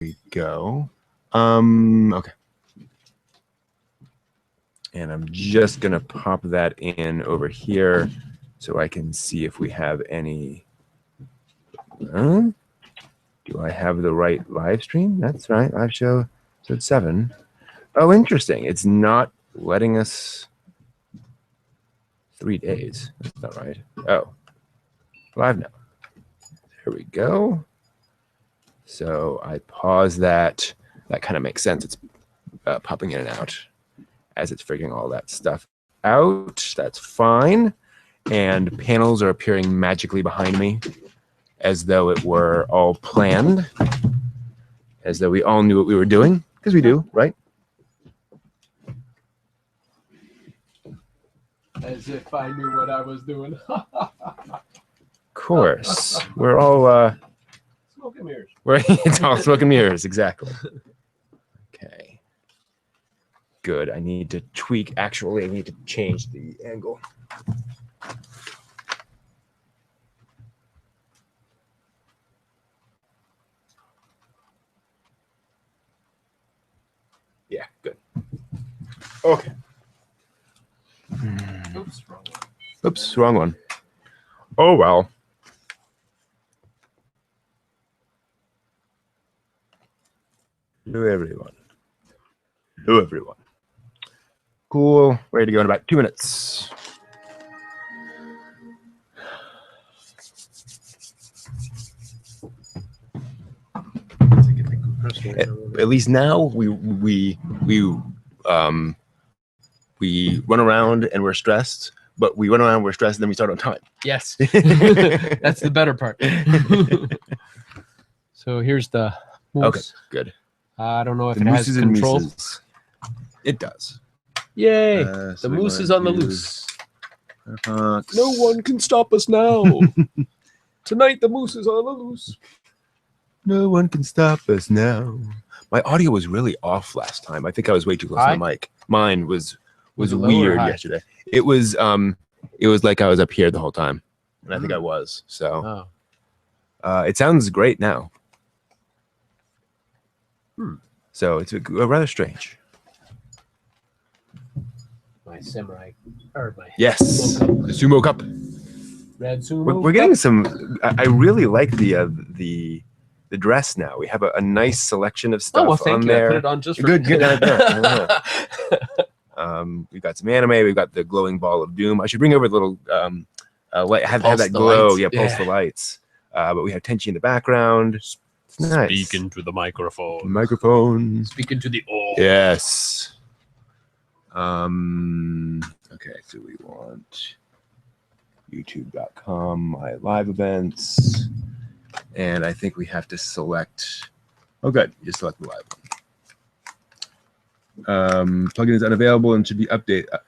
we go. Okay. And I'm just going to pop that in over here so I can see if we have any. Do I have the right live stream? That's right. Live show. So it's 7. Oh, interesting. It's not letting us 3 days. That's not right. Oh, live now. There we go. So I pause that. That kind of makes sense. It's popping in and out as it's figuring all that stuff out. That's fine. And panels are appearing magically behind me as though it were all planned, as though we all knew what we were doing, because we do, right? As if I knew what I was doing. Of course. We're all... smoke and mirrors. It's all smoke and mirrors, exactly. Okay. Good. I need to tweak. Actually, I need to change the angle. Yeah, good. Okay. Oops, wrong one. Oops, wrong one. Oh, well. Hello, everyone. Hello, everyone. Cool. Ready to go in about 2 minutes. At least now we run around and we're stressed, but we run around, we're stressed, and then we start on time. Yes. That's the better part. So here's the moose. Okay, good. I don't know if The it has mooses and control. mises. It does. Yay! So The we moose want is on the to- loose. Fox. No one can stop us now. Tonight the moose is on the loose. No one can stop us now. My audio was really off last time. I think I was way too close to the mic. Mine was Was it low or weird high? yesterday. It was like I was up here the whole time, and I think I was. So it sounds great now. So it's rather strange. My samurai, or my Yes, sumo cup. the sumo cup. Red sumo. We're getting cup. some. I really like the dress now. We have a nice selection of stuff Oh well, thank on you. there. I put it on just for Good. We've got some anime. We've got the glowing ball of doom. I should bring over the little light. Have Pulse that the glow. lights. Yeah, pulse Yeah. the lights. But we have Tenchi in the background. It's nice. Speak into the microphone. Microphone. Speak into the all. Yes. Okay, so we want youtube.com, my live events, and I think we have to select. Oh, good. You just select the live one. Plugin is unavailable and should be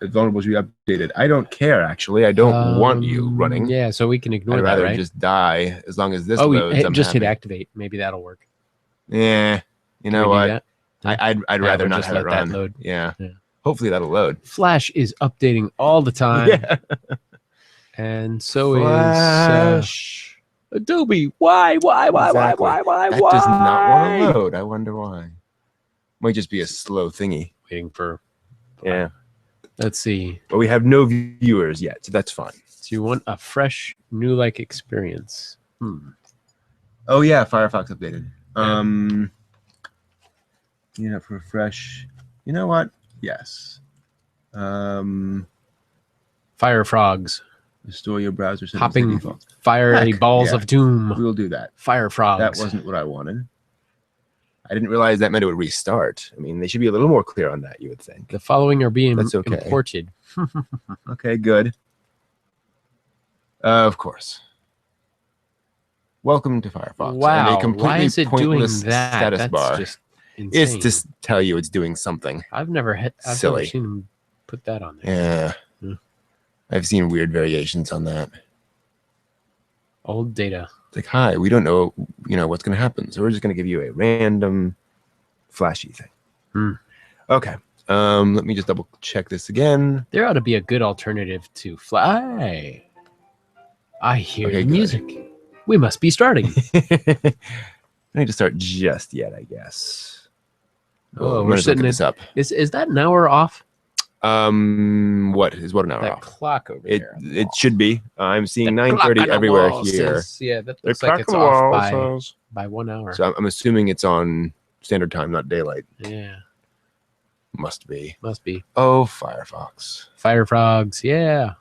vulnerable should be updated. I don't care, actually. I don't want you running. Yeah, so we can ignore I'd that, rather right? just die as long as this Oh, loads. I'm just hit happy. activate. Maybe that'll work. Yeah, you Can know we do what? that? I'd rather we'll not just have it let that run. load. Yeah. Yeah. Hopefully that'll load. Flash is updating all the time. Yeah. And so Flash. is Adobe. Why? Exactly. Why? That does not want to load. I wonder why. Might just be a slow thingy. Waiting for. Yeah. Let's see. But we have no viewers yet, so that's fine. So you want a fresh, new-like experience. Oh yeah, Firefox updated. Yeah, for fresh. You know what? Yes. Fire frogs. Restore your browser settings to Hopping default. fiery Heck, balls yeah. of doom. We'll do that. Fire frogs. That wasn't what I wanted. I didn't realize that meant it would restart. I mean, they should be a little more clear on that, you would think. The following are being That's okay. imported. Okay, good. Of course. Welcome to Firefox. Wow. And a completely Why is it doing pointless that? status That's bar. just insane. It's to tell you it's doing something. I've never Silly. seen them put that on there. Yeah. Hmm. I've seen weird variations on that. Old data. It's like, hi, we don't know, what's going to happen. So we're just going to give you a random flashy thing. Okay. Let me just double check this again. There ought to be a good alternative to Fly. I hear Okay, the good. music. We must be starting. I need to start just yet, I guess. Oh, I'm we're gonna sitting look this up. Is that an hour off? What an hour That off? clock over It there. it should be. I'm seeing The clock 9:30 on the everywhere wall here. says- yeah, that The looks like clock it's on the off wall says. by 1 hour. So I'm assuming it's on standard time, not daylight. Yeah, Must be. must be. Oh, Firefox. Fire frogs, yeah.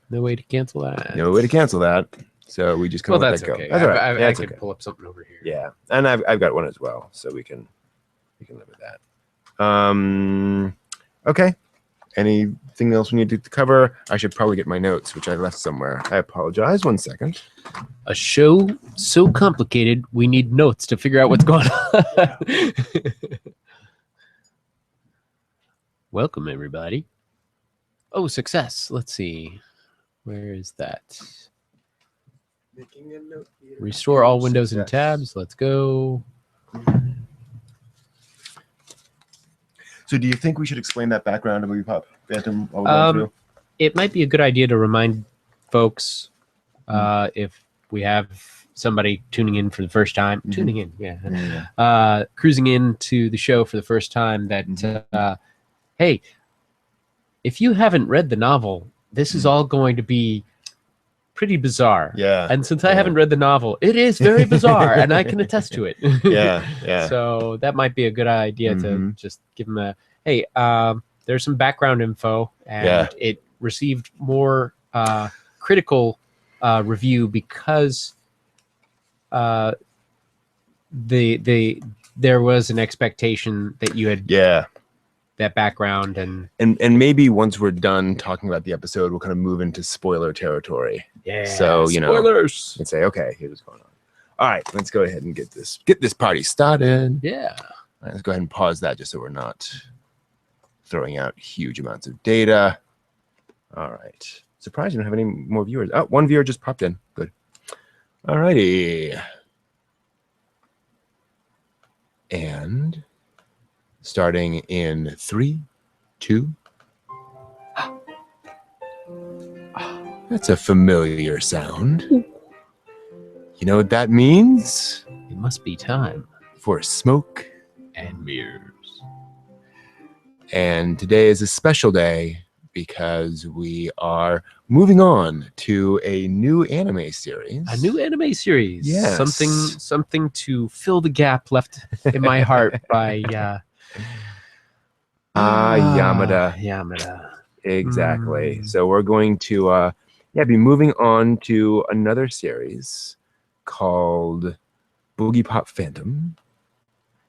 No way to cancel that. No way to cancel that. So we just kind Well, of let that's that go. okay. That's all right. I That's could okay. pull up something over here. Yeah, and I've got one as well, so we can live with that. Okay. Anything else we need to cover? I should probably get my notes, which I left somewhere. I apologize. 1 second. A show so complicated, we need notes to figure out what's going on. Welcome, everybody. Oh, success. Let's see. Where is that? Making a note here. Restore all windows and Success. tabs. Let's go. So, do you think we should explain that background of Boogiepop Phantom while we're going through? It might be a good idea to remind folks if we have somebody tuning in for the first time, tuning in, cruising into the show for the first time that, hey, if you haven't read the novel, this is all going to be pretty bizarre. Yeah. And since I haven't read the novel, it is very bizarre, and I can attest to it. Yeah. So that might be a good idea to just give them a, hey, there's some background info, and it received more critical review because there was an expectation that you had that background, and maybe once we're done talking about the episode, we'll kind of move into spoiler territory. Yeah. So spoilers. And say, okay, here's what's going on. All right, let's go ahead and get this party started. Yeah. All right, let's go ahead and pause that just so we're not throwing out huge amounts of data. All right. Surprised you don't have any more viewers. Oh, one viewer just popped in. Good. All righty. And starting in 3, 2. That's a familiar sound. You know what that means? It must be time. For smoke And mirrors. And today is a special day because we are moving on to a new anime series. A new anime series. Yes. Something to fill the gap left in my heart by Yamada. Yamada. Exactly. So we're going to be moving on to another series called Boogiepop Phantom.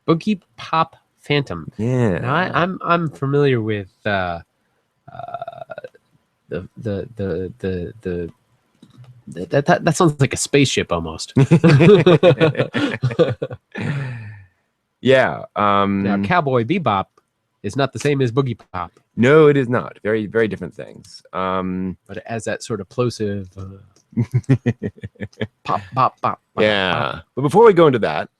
Boogiepop Phantom. Yeah. Now I'm familiar with that sounds like a spaceship almost. Yeah. Now Cowboy Bebop is not the same as Boogiepop. No, it is not. Very, very different things. But it has that sort of plosive pop, pop, pop. Yeah. Pop. But before we go into that,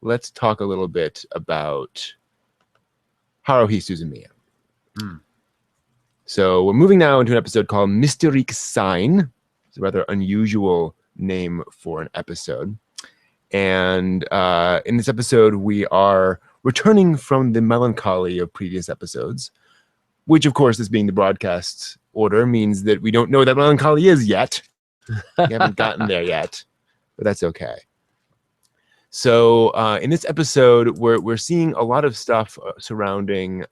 let's talk a little bit about Haruhi Suzumiya. So we're moving now into an episode called Mysteric Sign. It's a rather unusual name for an episode. And in this episode, we are returning from the melancholy of previous episodes, which, of course, this being the broadcast order, means that we don't know what that melancholy is yet. We haven't gotten there yet, but that's okay. So in this episode, we're seeing a lot of stuff surrounding,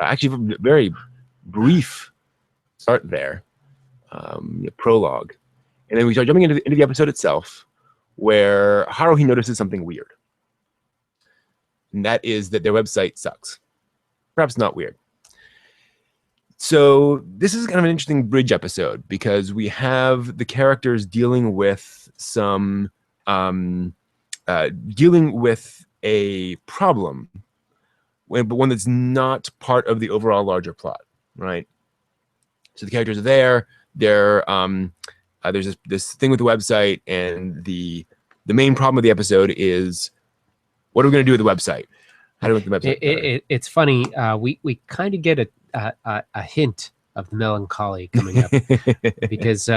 actually, a very brief start there, prologue. And then we start jumping into the episode itself, where Haruhi notices something weird. And that is that their website sucks. Perhaps not weird. So this is kind of an interesting bridge episode because we have the characters dealing with some dealing with a problem, but one that's not part of the overall larger plot, right? So the characters are there. There's this thing with the website, and the main problem of the episode is, what are we going to do with the website? How do we make the website better? It's funny. We kind of get a hint of the melancholy coming up because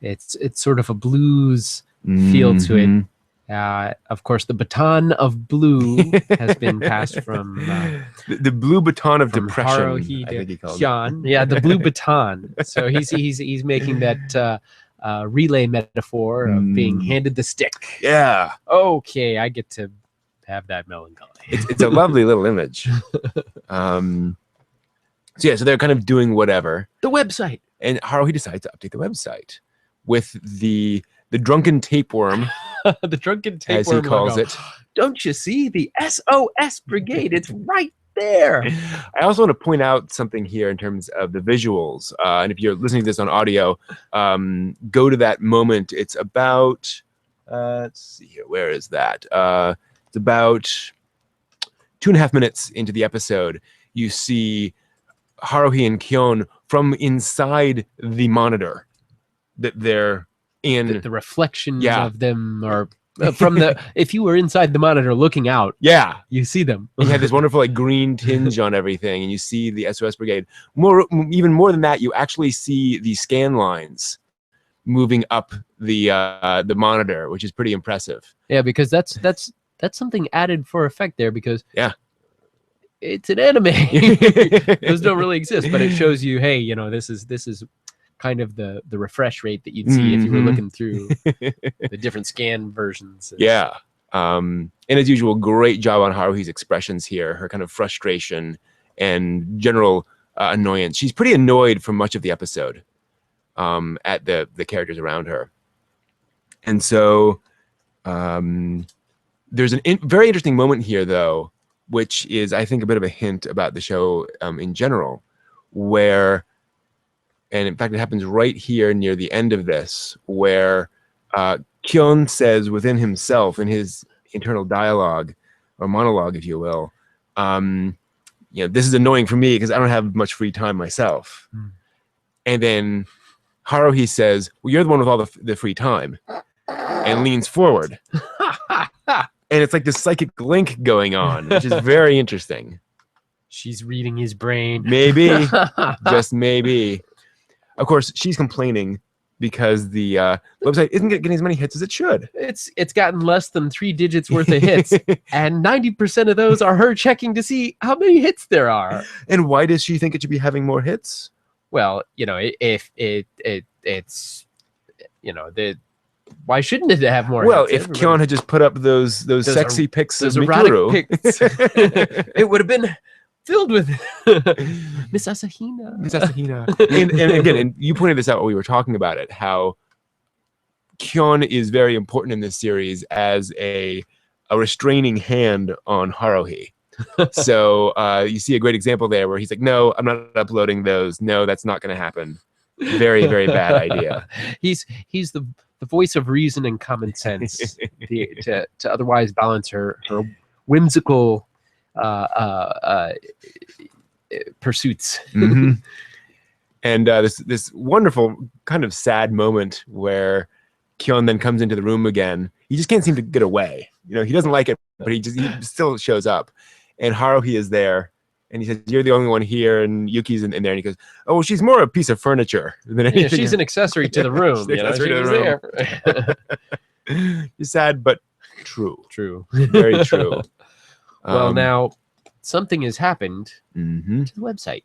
it's sort of a blues feel to it. Mhm. Of course, the baton of blue has been passed from The blue baton of from depression. Haruhi I to think he called it. Hyun. Yeah, the blue baton. So he's making that relay metaphor of being handed the stick. Yeah, Okay, I get to have that melancholy. it's a lovely little image. So yeah, so they're kind of doing whatever, The website. and Haruhi decides to update the website with the drunken tapeworm, The drunken as he tapeworm calls logo. it. Don't you see the SOS Brigade? It's right there. I also want to point out something here in terms of the visuals. And if you're listening to this on audio, go to that moment. It's about, let's see here, where is that? It's about 2.5 minutes into the episode. You see Haruhi and Kyon from inside the monitor that they're in. The reflections Yeah. of them are from the. If you were inside the monitor looking out, Yeah. you see them. And you have this wonderful like green tinge on everything, and you see the SOS Brigade. Even more than that, you actually see the scan lines moving up the monitor, which is pretty impressive. Yeah, because that's something added for effect there, because Yeah. it's an anime. Those don't really exist, but it shows you, hey, you know, this is kind of the refresh rate that you'd see if you were Mhm. looking through the different scan versions. Yeah. And as usual, great job on Haruhi's expressions here, her kind of frustration and general annoyance. She's pretty annoyed for much of the episode at the characters around her. And so there's a very interesting moment here, though, which is, I think, a bit of a hint about the show in general, where, and in fact, it happens right here near the end of this, where Kyon says within himself, in his internal dialogue, or monologue, if you will, this is annoying for me because I don't have much free time myself. And then Haruhi says, well, you're the one with all the free time, and leans forward. And it's like this psychic link going on, which is very interesting. She's reading his brain. Maybe, just maybe. Of course, she's complaining because the website isn't getting as many hits as it should. It's gotten less than 3 digits worth of hits, and 90% of those are her checking to see how many hits there are. And why does she think it should be having more hits? Well, you know, if it's, you know, why shouldn't it have more? Well, hits? if Kyon had just put up those sexy pics of those erotic Mikuru, pics, it would have been filled with Miss Asahina. Miss Asahina. and again, and you pointed this out when we were talking about it, how Kyon is very important in this series as a restraining hand on Haruhi. So you see a great example there where he's like, no, I'm not uploading those. No, that's not going to happen. Very, very bad idea. He's the voice of reason and common sense to otherwise balance her whimsical pursuits. Mm-hmm. And this wonderful kind of sad moment where Kyon then comes into the room again. He just can't seem to get away. You know, he doesn't like it, but he still shows up. And Haruhi is there, and he says, "You're the only one here." And Yuki's in there, and he goes, "Oh, well, she's more a piece of furniture than anything." Yeah, she's an accessory to the room. She's an accessory to the room. It's sad, but true. True. Very true. Well, now something has happened Mm-hmm. to the website.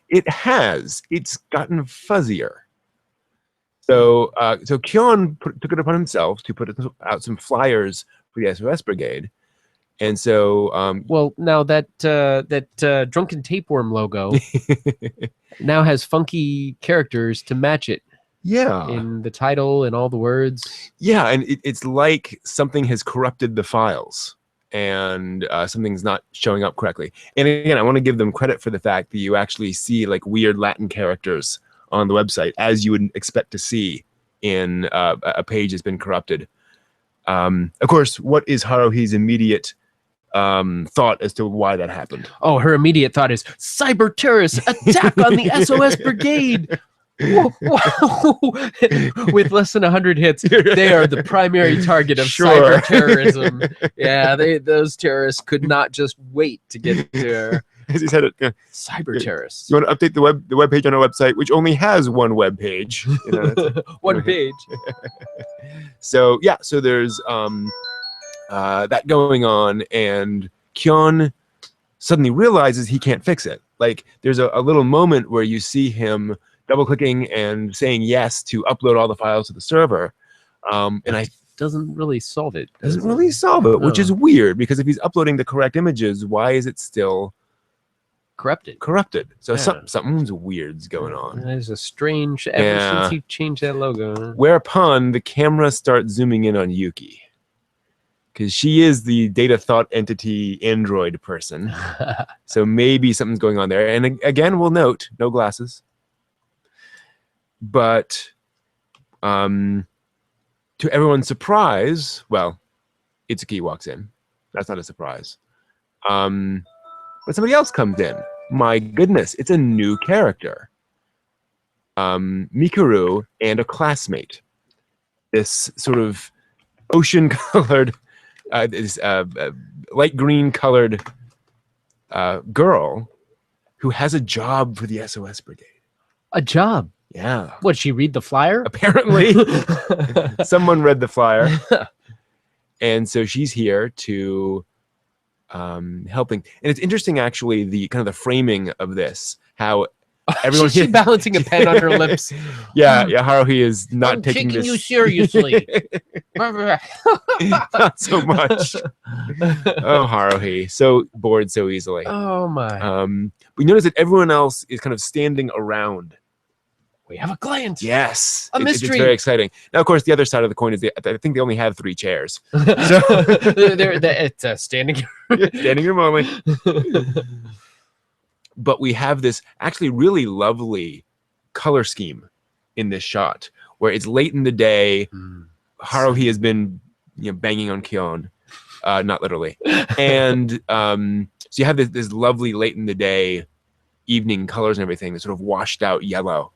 It has. It's gotten fuzzier. So Kyon took it upon himself to put out some flyers for the SOS Brigade. And so, well, now that drunken tapeworm logo now has funky characters to match it. Yeah, in the title and all the words. Yeah, and it's like something has corrupted the files, and something's not showing up correctly. And again, I want to give them credit for the fact that you actually see like weird Latin characters on the website, as you would expect to see in a page that's been corrupted. Of course, what is Haruhi's immediate thought as to why that happened? Oh, her immediate thought is cyber terrorists attack on the SOS Brigade. Whoa, whoa. With less than 100 hits, they are the primary target of cyber terrorism. Yeah, those terrorists could not just wait to get to her. as he said it. Cyber terrorists. You want to update the web page on our website, which only has one web page. You know, One page. So yeah, so there's that going on, and Kyon suddenly realizes he can't fix it. Like there's a little moment where you see him double clicking and saying yes to upload all the files to the server, and I doesn't really solve it. doesn't really solve it, which No. is weird because if he's uploading the correct images, why is it still corrupted? So Yeah. something's weird's going on. There's a strange ever since he changed that logo. Whereupon the camera starts zooming in on Yuki, because she is the data thought entity android person. So maybe something's going on there. And again, we'll note no glasses. But to everyone's surprise, well, Itsuki walks in. That's not a surprise. But somebody else comes in. My goodness, it's a new character. Mikuru and a classmate. This sort of ocean-colored, this light green-colored girl who has a job for the SOS Brigade. A job? Yeah. What, she read the flyer? Apparently, someone read the flyer. And so she's here to helping. And it's interesting, actually, the kind of the framing of this, how everyone She's balancing a pen on her lips. Yeah, Haruhi is not I'm taking taking this you seriously. not so much. Oh, Haruhi, so bored so easily. Oh my. We notice that everyone else is kind of standing around. We have a client. Yes, A mystery. It's very exciting. Now, of course, the other side of the coin is I think they only have 3 chairs. So It's standing. standing room only. But we have this actually really lovely color scheme in this shot, where it's late in the day. Haruhi has been banging on Kyon, not literally, and so you have this lovely late in the day evening colors and everything, this sort of washed out yellow.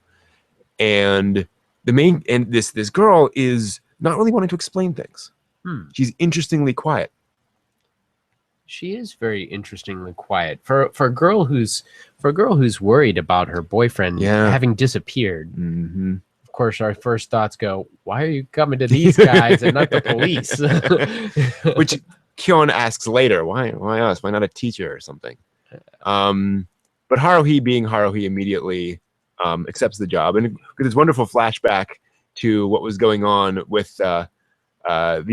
And this girl is not really wanting to explain things. She's interestingly quiet. She is very interestingly quiet for a girl who's worried about her boyfriend having disappeared. Of course, our first thoughts go, "Why are you coming to these guys and not the police?" Which Kyon asks later, "Why us? Why not a teacher or something?" But Haruhi, being Haruhi, immediately accepts the job, and with this wonderful flashback to what was going on with the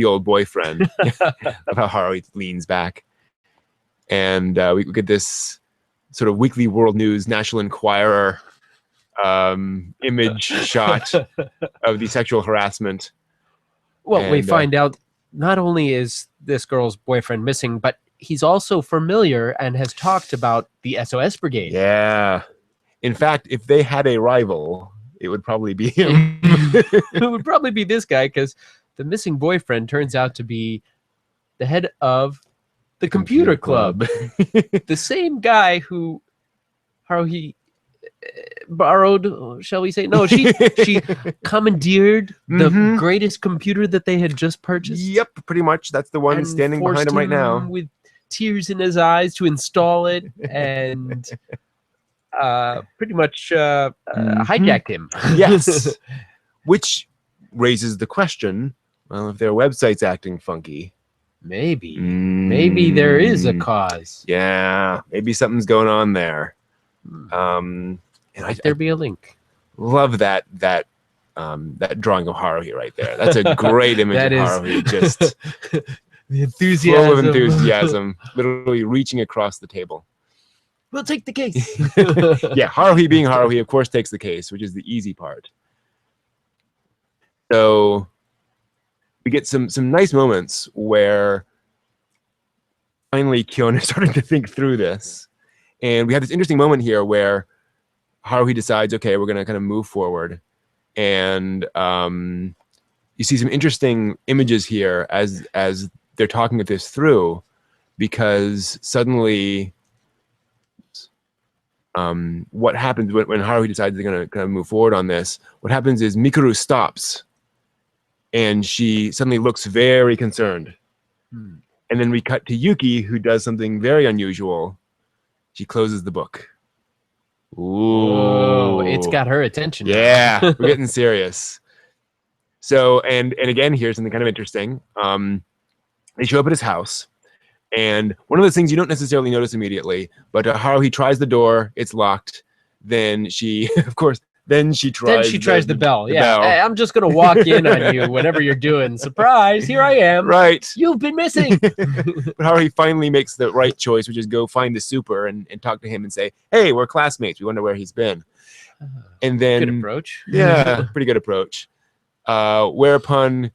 old boyfriend, of how Haruhi leans back, and we get this sort of Weekly World News, National Enquirer image shot of the sexual harassment. Well, we find out not only is this girl's boyfriend missing, but he's also familiar and has talked about the SOS Brigade. Yeah. In fact, if they had a rival, it would probably be him. It would probably be this guy, because the missing boyfriend turns out to be the head of the computer club. The same guy who Haruhi borrowed, shall we say? No, she commandeered the greatest computer that they had just purchased. Yep, pretty much. That's the one standing behind him right now, with tears in his eyes, to install it, and pretty much hijacked him. Yes. Which raises the question, well, if their website's acting funky, maybe there is a cause. Yeah, maybe something's going on there. And Might there be a link? Love that drawing of Haruhi right there. That's a great image of Haruhi, just the enthusiasm. Full of enthusiasm, literally reaching across the table. We'll take the case. Yeah, Haruhi being Haruhi, of course, takes the case, which is the easy part. So we get some nice moments where finally Kyon is starting to think through this. And we have this interesting moment here where Haruhi decides, okay, we're going to kind of move forward. And you see some interesting images here as they're talking this through, because suddenly what happens when Haruhi decides they're going to kind of move forward on this, what happens is Mikuru stops and she suddenly looks very concerned. And then we cut to Yuki, who does something very unusual. She closes the book. Whoa, it's Ooh. got her attention. Yeah, now. we're getting serious. So, and again, here's something kind of interesting. They show up at his house, and one of those things you don't necessarily notice immediately, but Haruhi tries the door, it's locked. Then she, of course, then she tries the bell. the Yeah, bell. hey, I'm just gonna walk in on you whatever you're doing. Surprise! Here I am. Right. You've been missing. But Haruhi finally makes the right choice, which is go find the super and talk to him and say, hey, we're classmates. We wonder where he's been. And then, Good approach. Yeah, pretty good approach. Whereupon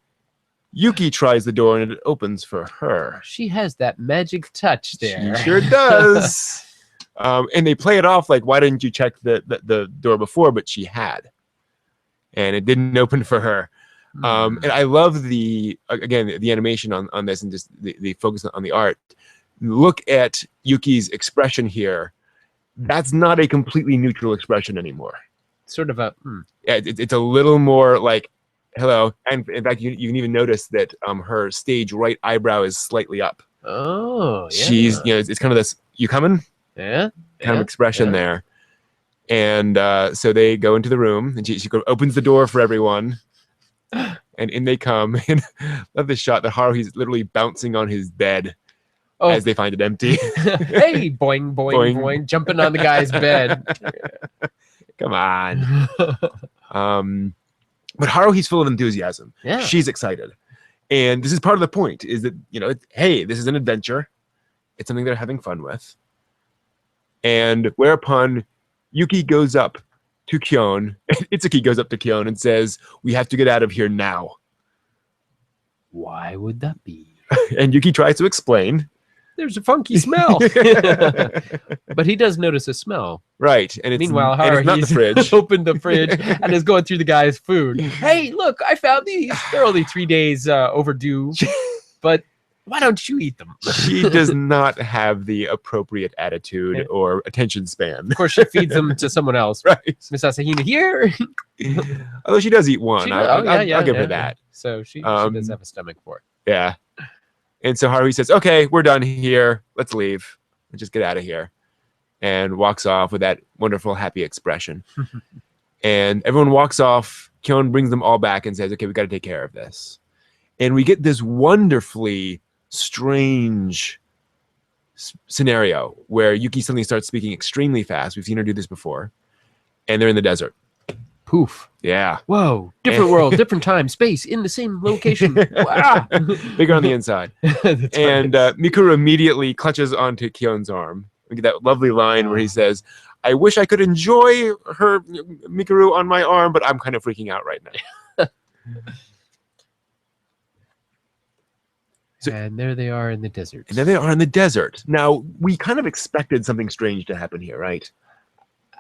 Yuki tries the door and it opens for her. She has that magic touch there. She sure does. And they play it off like, why didn't you check the door before? But she had. And it didn't open for her. And I love the animation on this and just the focus on the art. Look at Yuki's expression here. That's not a completely neutral expression anymore. Sort of a... Yeah, it's a little more like, hello. And in fact, you can even notice that her stage right eyebrow is slightly up. Oh, yeah. She's, it's kind of this, you coming? Yeah. Kind of expression there. And so they go into the room and she opens the door for everyone. And in they come. And I love this shot that Haruhi's literally bouncing on his bed as they find it empty. Hey, boing, boing, boing, boing, jumping on the guy's bed. Come on. But Haruhi's full of enthusiasm. Yeah. She's excited. And this is part of the point, is that, hey, this is an adventure. It's something they're having fun with. And whereupon Yuki goes up to Kyon, Itsuki goes up to Kyon and says, we have to get out of here now. Why would that be? And Yuki tries to explain. There's a funky smell. But he does notice a smell. Right. And meanwhile, it's not the fridge. Opened the fridge and is going through the guy's food. Hey, look, I found these. They're only 3 days overdue. But why don't you eat them? She does not have the appropriate attitude or attention span. Of course, she feeds them to someone else. Right. Miss Asahina here. Although she does eat one. I'll give her that. So she does have a stomach for it. Yeah. And so Haruhi says, okay, we're done here. Let's leave. Let's just get out of here. And walks off with that wonderful, happy expression. And everyone walks off. Kyon brings them all back and says, okay, we got to take care of this. And we get this wonderfully strange scenario where Yuki suddenly starts speaking extremely fast. We've seen her do this before. And they're in the desert. Poof. Yeah. Whoa. Different world, different time, space, in the same location. Wow. Bigger on the inside. And Mikuru immediately clutches onto Kyon's arm. We get that lovely line where he says, I wish I could enjoy her Mikuru on my arm, but I'm kind of freaking out right now. And there they are in the desert. And there they are in the desert. Now, we kind of expected something strange to happen here, right?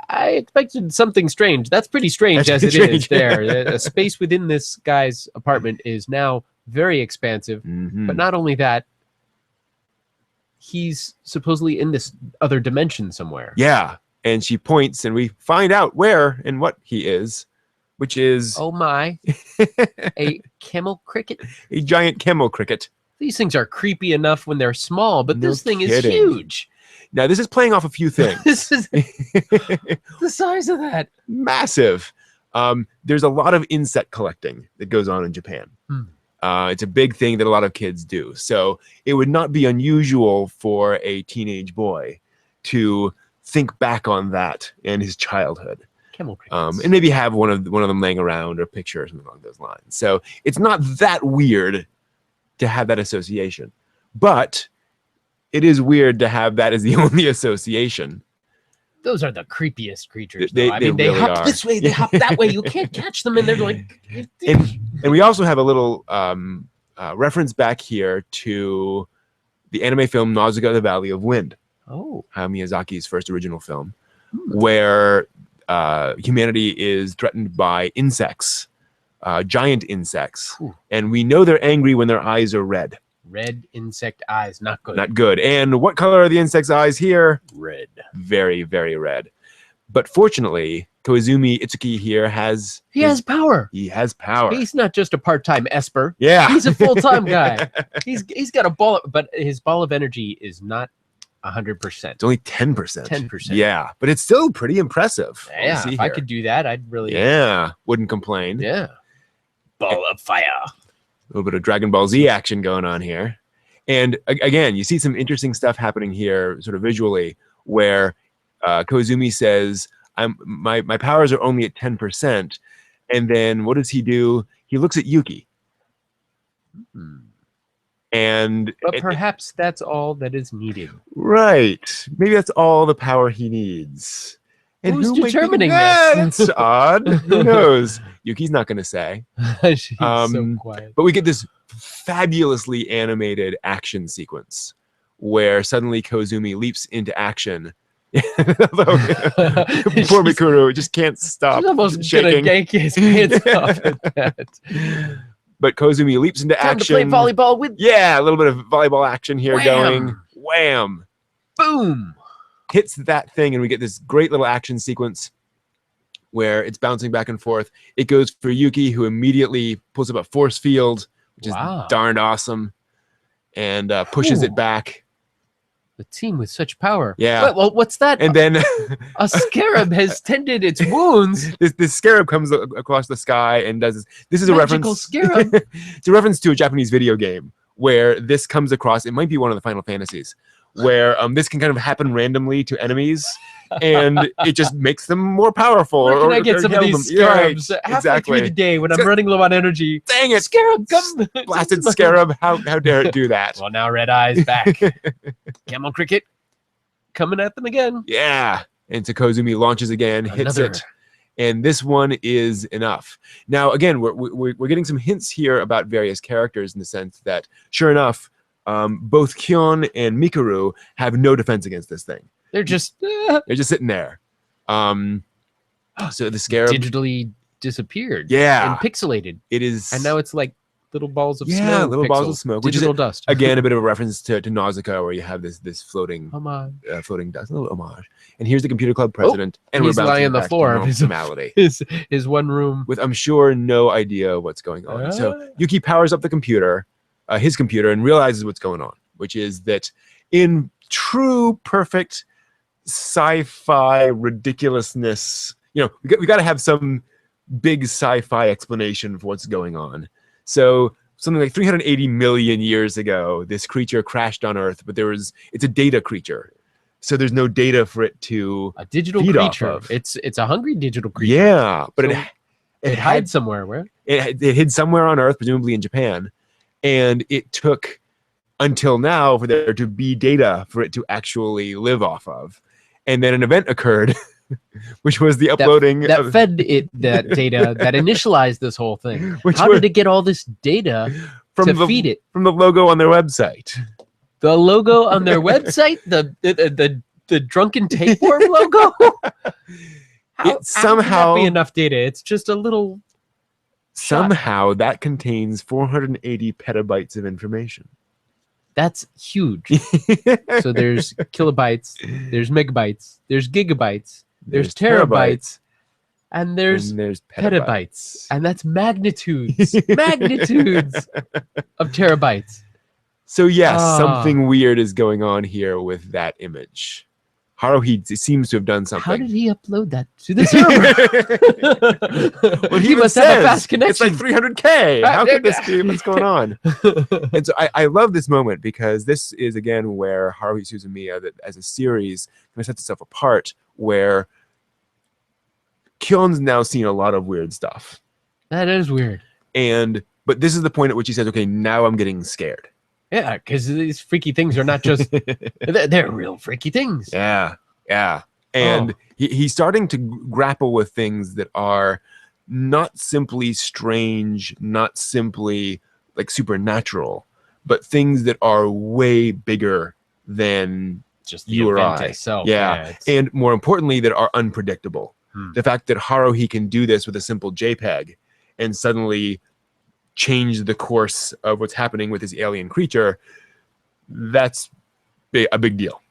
I expected something strange. That's pretty strange as it is there. The space within this guy's apartment is now very expansive. Mm-hmm. But not only that, he's supposedly in this other dimension somewhere. Yeah. And she points and we find out where and what he is, which is... Oh my. A camel cricket? A giant camel cricket. These things are creepy enough when they're small, but this thing is huge. Now, this is playing off a few things. This is the size of that. Massive. There's a lot of insect collecting that goes on in Japan. It's a big thing that a lot of kids do. So it would not be unusual for a teenage boy to think back on that in his childhood. Camel crickets. And maybe have one of them laying around or a picture or something along those lines. So it's not that weird to have that association. But it is weird to have that as the only association. Those are the creepiest creatures. They they really hop are. this way, they hop that way. You can't catch them, and they're like. And we also have a little reference back here to the anime film Nausicaa: The Valley of Wind. Oh, Miyazaki's first original film, where humanity is threatened by insects, giant insects, and we know they're angry when their eyes are red. Red insect eyes, not good. Not good. And what color are the insect's eyes here? Red. Very, very red. But fortunately, Koizumi Itsuki here has... He has power. He has power. He's not just a part-time esper. Yeah. He's a full-time guy. He's got a ball, but his ball of energy is not 100%. It's only 10%. 10%. Yeah, but it's still pretty impressive. What we Yeah, see if I here. could do that, I'd really. Yeah, wouldn't complain. Yeah. Ball of fire. A little bit of Dragon Ball Z action going on here. And again, you see some interesting stuff happening here, sort of visually, where Koizumi says, my powers are only at 10%. And then what does he do? He looks at Yuki. And But perhaps that's all that is needed. Right. Maybe that's all the power he needs. And Who's who might be determining that? this? That's odd. Who knows? Yuki's not going to say. She's so quiet. But we get this fabulously animated action sequence where suddenly Koizumi leaps into action. Poor Mikuru just can't stop She's almost shaking. gonna yank his pants off at that. But Koizumi leaps into Time action. to play volleyball with. Yeah, a little bit of volleyball action here Wham! going. Wham! Boom! Hits that thing, and we get this great little action sequence where it's bouncing back and forth. It goes for Yuki, who immediately pulls up a force field, which is darned awesome, and pushes it back. A team with such power. Yeah. Well, what's that? And then a scarab has tended its wounds. This scarab comes across the sky and does this. This is a Magical reference. Scarab. It's a reference to a Japanese video game where this comes across. It might be one of the Final Fantasies, where this can kind of happen randomly to enemies, and it just makes them more powerful. Where can I get or some of heal these them. Yeah, scarabs halfway exactly. through the day when I'm running low on energy? Dang it! Scarab, come! Blasted scarab! How dare it do that? Well, now Red Eye's back. Camel Cricket coming at them again. Yeah, and Koizumi launches again, hits it, and this one is enough. Now, again, we're getting some hints here about various characters in the sense that, sure enough, both Kyon and Mikuru have no defense against this thing. They're just sitting there. So the scarab digitally disappeared. Yeah, and pixelated. It is, and now it's like little balls of smoke. Yeah, little balls of smoke. Digital dust. Again, a bit of a reference to Nausicaa, where you have this floating floating dust, a little homage. And here's the Computer Club president, and he's we're lying on the floor of his normality. His one room with, I'm sure, no idea what's going on. So Yuki powers up the computer, his computer, and realizes what's going on, which is that in true perfect sci-fi ridiculousness, we got to have some big sci-fi explanation for what's going on. So something like 380 million years ago, this creature crashed on Earth, but it's a data creature. So there's no data for it to a digital feed creature. Off of. It's a hungry digital creature. Yeah, but so it hides somewhere. Where? It hid somewhere on Earth, presumably in Japan, and it took until now for there to be data for it to actually live off of. And then an event occurred, which was the uploading that fed it that data that initialized this whole thing. How did it get all this data to feed it? From the logo on their website. The logo on their website, the drunken tapeworm logo. How can that be enough data? It's just a little. Somehow that contains 480 petabytes of information. That's huge. So there's kilobytes, there's megabytes, there's gigabytes, there's terabytes, and there's petabytes. And that's magnitudes of terabytes. So yes, something weird is going on here with that image. Haruhi seems to have done something. How did he upload that to the server? Well, he must have a fast connection. It's like 300K. How could this be? What's going on? And so I love this moment because this is, again, where Haruhi Suzumiya, that as a series, kind of sets itself apart, where Kyon's now seen a lot of weird stuff. That is weird. But this is the point at which he says, okay, now I'm getting scared. Yeah, because these freaky things are not just they're real freaky things. Yeah. And he's starting to grapple with things that are not simply strange, not simply like supernatural, but things that are way bigger than just the you or I. Itself. Yeah. And more importantly, that are unpredictable. The fact that Haruhi can do this with a simple JPEG and suddenly change the course of what's happening with this alien creature, that's a big deal.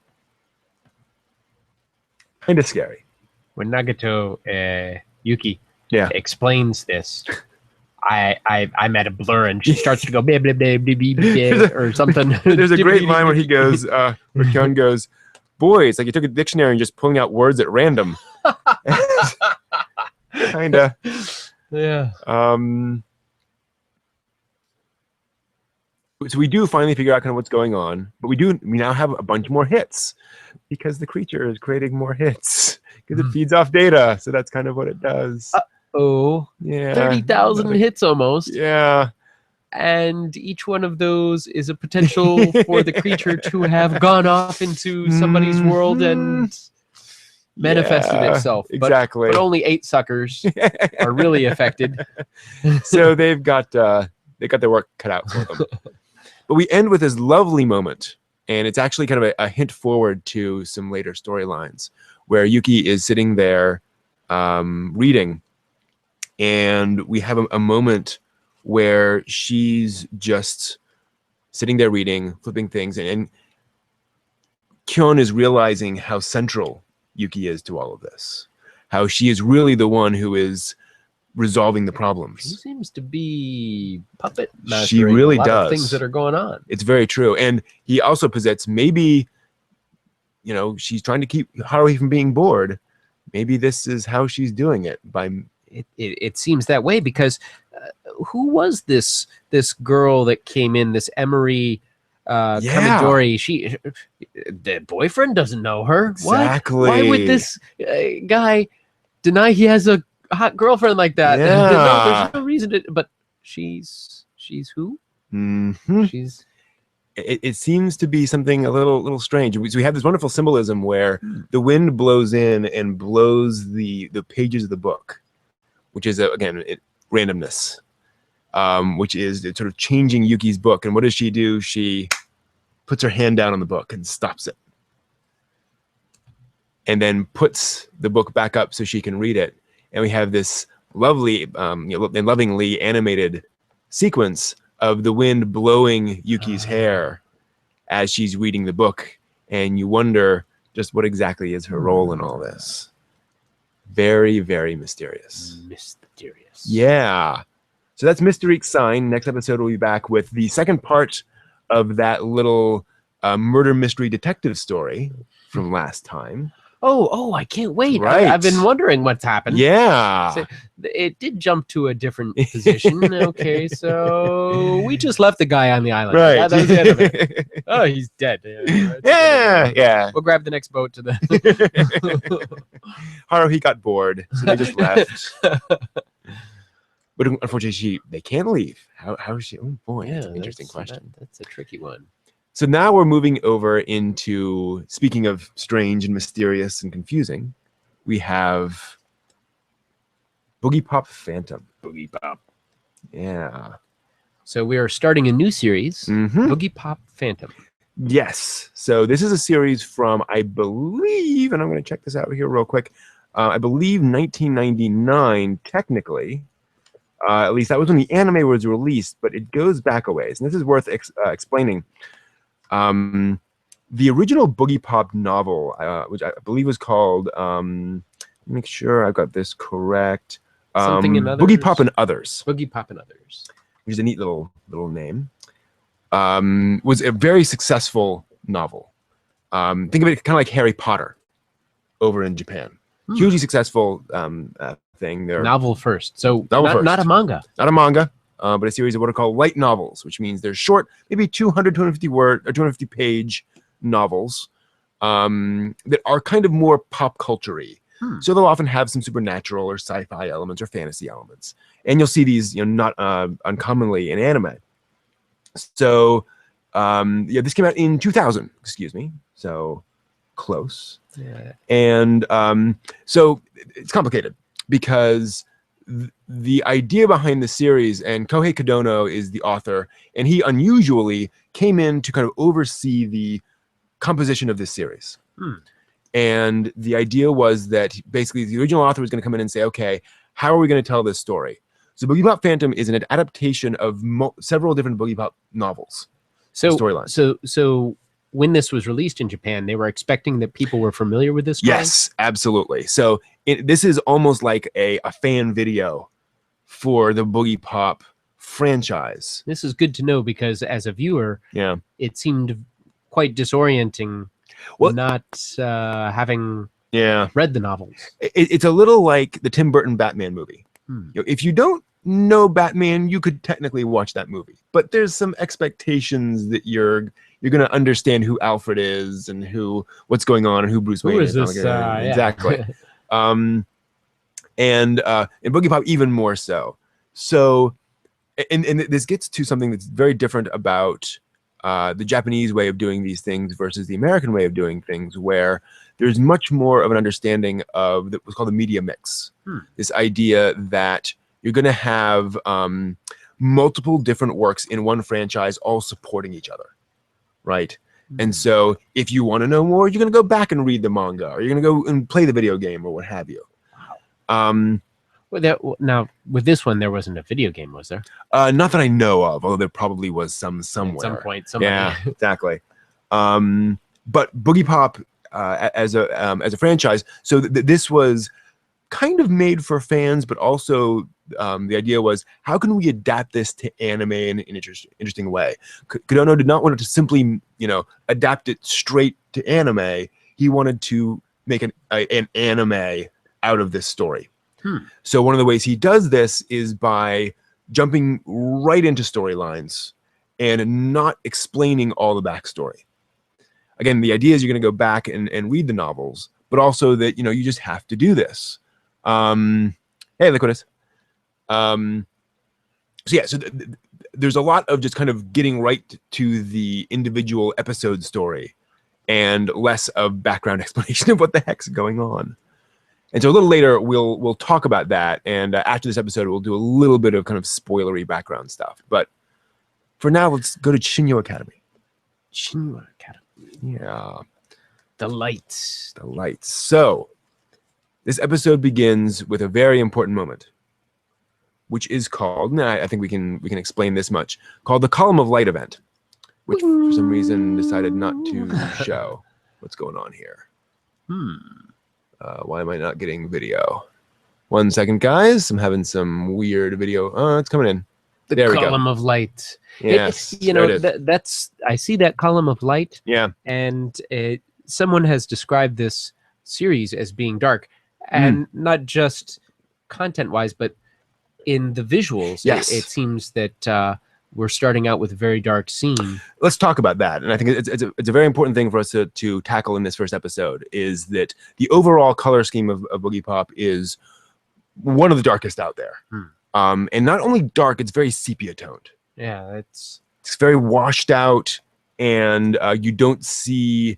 Kind of scary. When Nagato Yuki Yeah. explains this, I'm at a blur, and she starts to go blah, blah, blah, blah, blah, blah, or something. There's a great line where he goes, where Kyun goes, "Boy, it's like you took a dictionary and just pulling out words at random." Kinda. Yeah. So we do finally figure out kind of what's going on, but we now have a bunch more hits because the creature is creating more hits because it feeds off data. So that's kind of what it does. Yeah. 30,000 hits almost. Yeah. And each one of those is a potential for the creature to have gone off into somebody's world and manifested itself. Exactly. But only 8 suckers are really affected. So they've got their work cut out for them. But we end with this lovely moment, and it's actually kind of a hint forward to some later storylines where Yuki is sitting there reading, and we have a moment where she's just sitting there reading, flipping things, and Kyun is realizing how central Yuki is to all of this, how she is really the one who is resolving the problems. She seems to be puppet mastering she really a lot does of things that are going on. It's very true. And he also posits maybe, she's trying to keep Haruhi from being bored. Maybe this is how she's doing it. It seems that way because who was this girl that came in, this Emery Kamidori? The boyfriend doesn't know her. Exactly. Why would this guy deny he has a hot girlfriend like that? Yeah. There's no reason to. But she's who? Mm-hmm. It seems to be something a little strange. So we have this wonderful symbolism where the wind blows in and blows the pages of the book, which is again randomness, which is sort of changing Yuki's book. And what does she do? She puts her hand down on the book and stops it, and then puts the book back up so she can read it. And we have this lovely and lovingly animated sequence of the wind blowing Yuki's hair as she's reading the book. And you wonder just what exactly is her role in all this. Very, very mysterious. Mysterious. Yeah. So that's Mysterique Sign. Next episode, we'll be back with the second part of that little murder mystery detective story from last time. Oh, I can't wait. Right. I've been wondering what's happened. Yeah. So it did jump to a different position. Okay, so we just left the guy on the island. Right. That was the end of it. Oh, he's dead. Yeah. We'll grab the next boat to the... Haruhi got bored, so they just left. But unfortunately, they can't leave. How is she? Oh, boy, that's an interesting question. That's a tricky one. So now we're moving over into, speaking of strange and mysterious and confusing, we have Boogiepop Phantom. Boogiepop. Yeah. So we are starting a new series, Mm-hmm. Boogiepop Phantom. Yes. So this is a series from, I believe, and I'm going to check this out here real quick, I believe 1999, technically. At least that was when the anime was released, but it goes back a ways. And this is worth explaining. The original Boogiepop novel, which I believe was called, make sure I've got this correct. Something and Others? Boogiepop and Others. Boogiepop and Others. Which is a neat little name. Was a very successful novel. Think of it kind of like Harry Potter over in Japan. Hugely successful thing. Novel first. So first. Not a manga. Not a manga. But a series of what are called light novels, which means they're short, maybe 200, 250 word or 250 page novels that are kind of more pop culture-y. So they'll often have some supernatural or sci-fi elements or fantasy elements. And you'll see these, not uncommonly in anime. So this came out in 2000, excuse me. So close. Yeah. And so it's complicated because the idea behind the series, and Kohei Kodono is the author, and he unusually came in to kind of oversee the composition of this series. And the idea was that basically the original author was going to come in and say, okay, how are we going to tell this story? So Boogiepop Phantom is an adaptation of several different Boogiepop novels. Storylines. So when this was released in Japan, they were expecting that people were familiar with this story? Yes, absolutely. So this is almost like a fan video for the Boogiepop franchise. This is good to know because as a viewer, Yeah. it seemed quite disorienting Well- not having Yeah. read the novels. It's a little like the Tim Burton Batman movie. Hmm. You know, if you don't know Batman, you could technically watch that movie, but there's some expectations that you're going to understand who Alfred is and what's going on and who Bruce Wayne is. this? Exactly. And in Boogiepop even more so. So, and this gets to something that's very different about the Japanese way of doing these things versus the American way of doing things, where there's much more of an understanding of what's called the media mix. This idea that you're going to have multiple different works in one franchise all supporting each other, right? And so if you want to know more, you're going to go back and read the manga, or you're going to go and play the video game or what have you. Now, with this one, there wasn't a video game, was there? Not that I know of, although there probably was somewhere. At some point, somebody. Yeah, exactly. But Boogiepop as a franchise, so this was kind of made for fans, but also the idea was, how can we adapt this to anime in an interesting way? Kodono did not want to simply, adapt it straight to anime. He wanted to make an anime out of this story. So one of the ways he does this is by jumping right into storylines and not explaining all the backstory. Again, the idea is you're going to go back and read the novels, but also that, you just have to do this. Hey, Liquidus. So there's a lot of just kind of getting right to the individual episode story and less of background explanation of what the heck's going on. And so a little later, we'll talk about that. And after this episode, we'll do a little bit of kind of spoilery background stuff. But for now, let's go to Shinyo Academy. Shinyo Academy. Yeah. The lights. The lights. So this episode begins with a very important moment, which is called, and I think we can explain this much, called the Column of Light event, which for some reason decided not to show what's going on here. Why am I not getting video? 1 second, guys. I'm having some weird video. Oh, it's coming in. There we go. Column of light. Yes, that's I see that column of light. Yeah. And someone has described this series as being dark, and not just content-wise, but in the visuals. Yes. It seems that we're starting out with a very dark scene. Let's talk about that. And I think it's a very important thing for us to tackle in this first episode, is that the overall color scheme of Boogiepop is one of the darkest out there. And not only dark, it's very sepia toned. Yeah, it's very washed out, and you don't see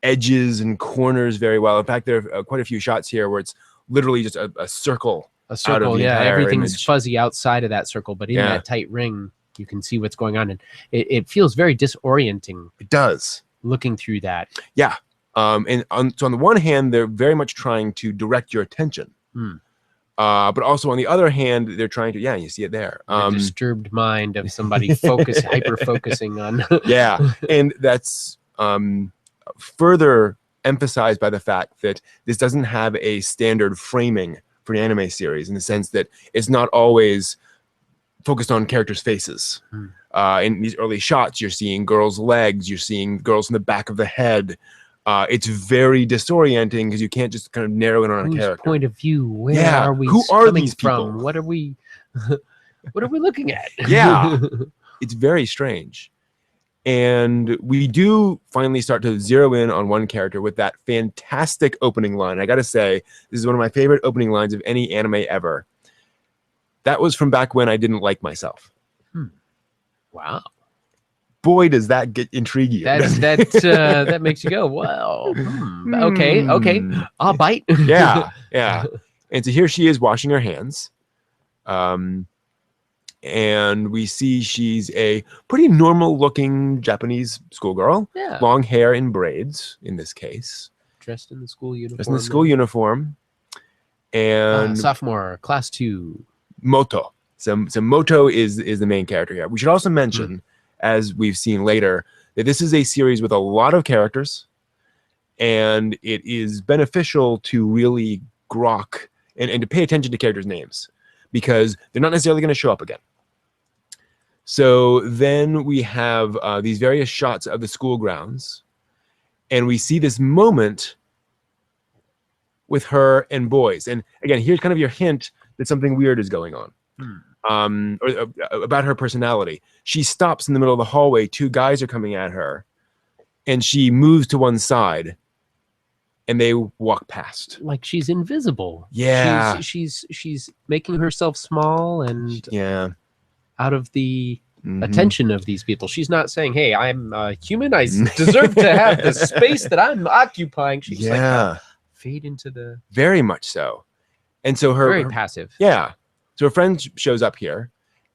edges and corners very well. In fact, there are quite a few shots here where it's literally just a circle. A circle, yeah. Everything's fuzzy outside of that circle, but in Yeah. that tight ring, you can see what's going on, and it feels very disorienting. It does. Looking through that. Yeah. So on the one hand, they're very much trying to direct your attention. But also on the other hand, they're trying to, you see it there. The disturbed mind of somebody hyper focusing on. Yeah. And that's further emphasized by the fact that this doesn't have a standard framing for an anime series, in the sense that it's not always focused on characters' faces. In these early shots, you're seeing girls' legs, you're seeing girls in the back of the head. It's very disorienting because you can't just kind of narrow in on a character. Point of view? Where are we? Who are coming these people? from? What are we? What are we looking at? Yeah, it's very strange. And we do finally start to zero in on one character with that fantastic opening line. I got to say, this is one of my favorite opening lines of any anime ever. That was from back when I didn't like myself. Wow. Boy, does that intrigue you. That makes you go, well, okay, I'll bite. Yeah. And so here she is washing her hands. And we see she's a pretty normal looking Japanese schoolgirl. Yeah. Long hair in braids, in this case. Dressed in the school uniform. Dressed in the school uniform. And sophomore, class 2. Moto. So Moto is the main character here. We should also mention, as we've seen later, that this is a series with a lot of characters, and it is beneficial to really grok and to pay attention to characters' names, because they're not necessarily going to show up again. So then we have these various shots of the school grounds, and we see this moment with her and boys. And again, here's kind of your hint that something weird is going on. Or about her personality. She stops in the middle of the hallway. Two guys are coming at her, and she moves to one side, and they walk past. Like she's invisible. Yeah. She's making herself small and Yeah. out of the attention of these people. She's not saying, "Hey, I'm a human. I deserve to have the space that I'm occupying." She's like, fade into the very much so. And so very passive. Yeah. So her friend shows up here,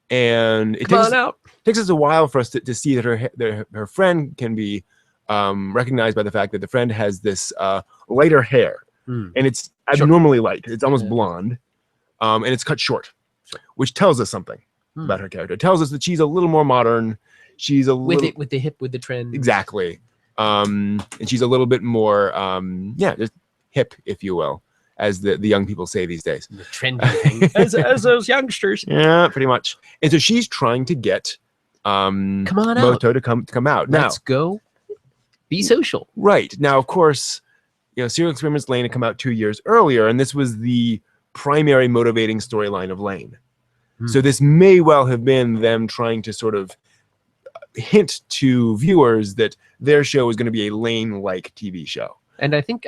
and it takes us a while for us to see that her friend can be recognized by the fact that the friend has this lighter hair, and it's abnormally light. It's almost blonde, and it's cut short, which tells us something about her character. It tells us that she's a little more modern. She's a with the hip, with the trend. Exactly. And she's a little bit more just hip, if you will, as the young people say these days. The trendy thing. as those youngsters. Yeah, pretty much. And so she's trying to get Moto to come out. Let's go be social. Right. Now, of course, Serial Experiments Lane had come out 2 years earlier, and this was the primary motivating storyline of Lane. So this may well have been them trying to sort of hint to viewers that their show is going to be a Lane-like TV show. And I think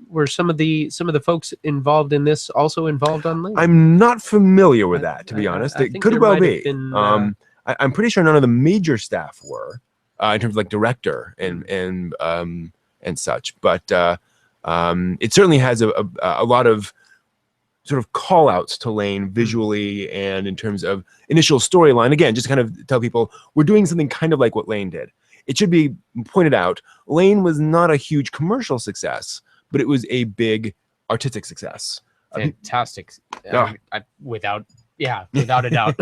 were some of the folks involved in this also involved on Lane? I'm not familiar with that, to be honest. It could well be. I'm pretty sure none of the major staff were, in terms of like director and such. But it certainly has a lot of sort of call outs to Lane visually and in terms of initial storyline. Again, just to kind of tell people we're doing something kind of like what Lane did. It should be pointed out, Lane was not a huge commercial success, but it was a big artistic success. Fantastic. Without a doubt.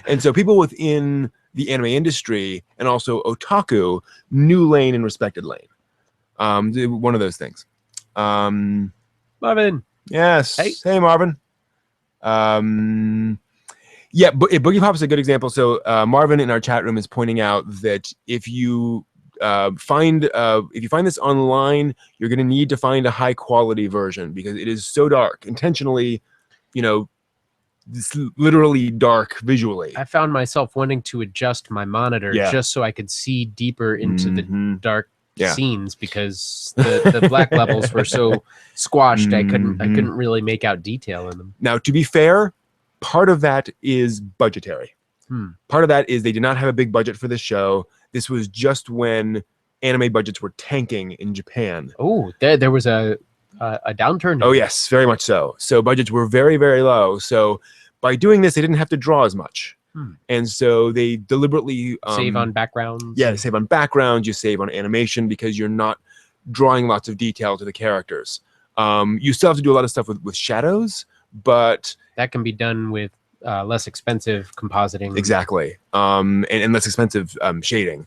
And so people within the anime industry and also otaku knew Lane and respected Lane. One of those things. Marvin. Yes. Hey Marvin. Yeah, Boogiepop is a good example. So Marvin in our chat room is pointing out that if you find this online, you're going to need to find a high quality version because it is so dark, intentionally, it's literally dark visually. I found myself wanting to adjust my monitor just so I could see deeper into the dark scenes because the black levels were so squashed. I couldn't really make out detail in them. Now, to be fair, part of that is budgetary. Part of that is they did not have a big budget for this show. This was just when anime budgets were tanking in Japan. Oh, there was a downturn. Oh yes, very much so. So budgets were very, very low. So by doing this, they didn't have to draw as much. And so they deliberately save on backgrounds. Yeah, save on backgrounds. You save on animation because you're not drawing lots of detail to the characters. You still have to do a lot of stuff with shadows, but that can be done with less expensive compositing. Exactly. And less expensive shading.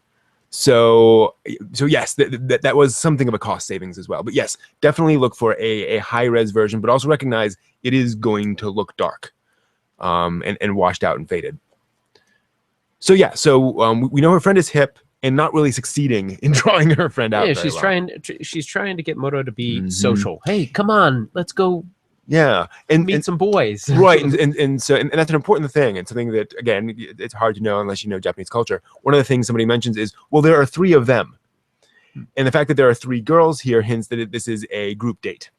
So yes, that was something of a cost savings as well. But yes, definitely look for a high res version, but also recognize it is going to look dark and washed out and faded. So yeah, we know her friend is hip and not really succeeding in drawing her friend out. Yeah, she's trying to get Moto to be social. Hey, come on, let's go. Yeah, and meet some boys. Right, and that's an important thing, and something that again it's hard to know unless you know Japanese culture. One of the things somebody mentions is, well, there are 3 of them, and the fact that there are 3 girls here hints that this is a group date.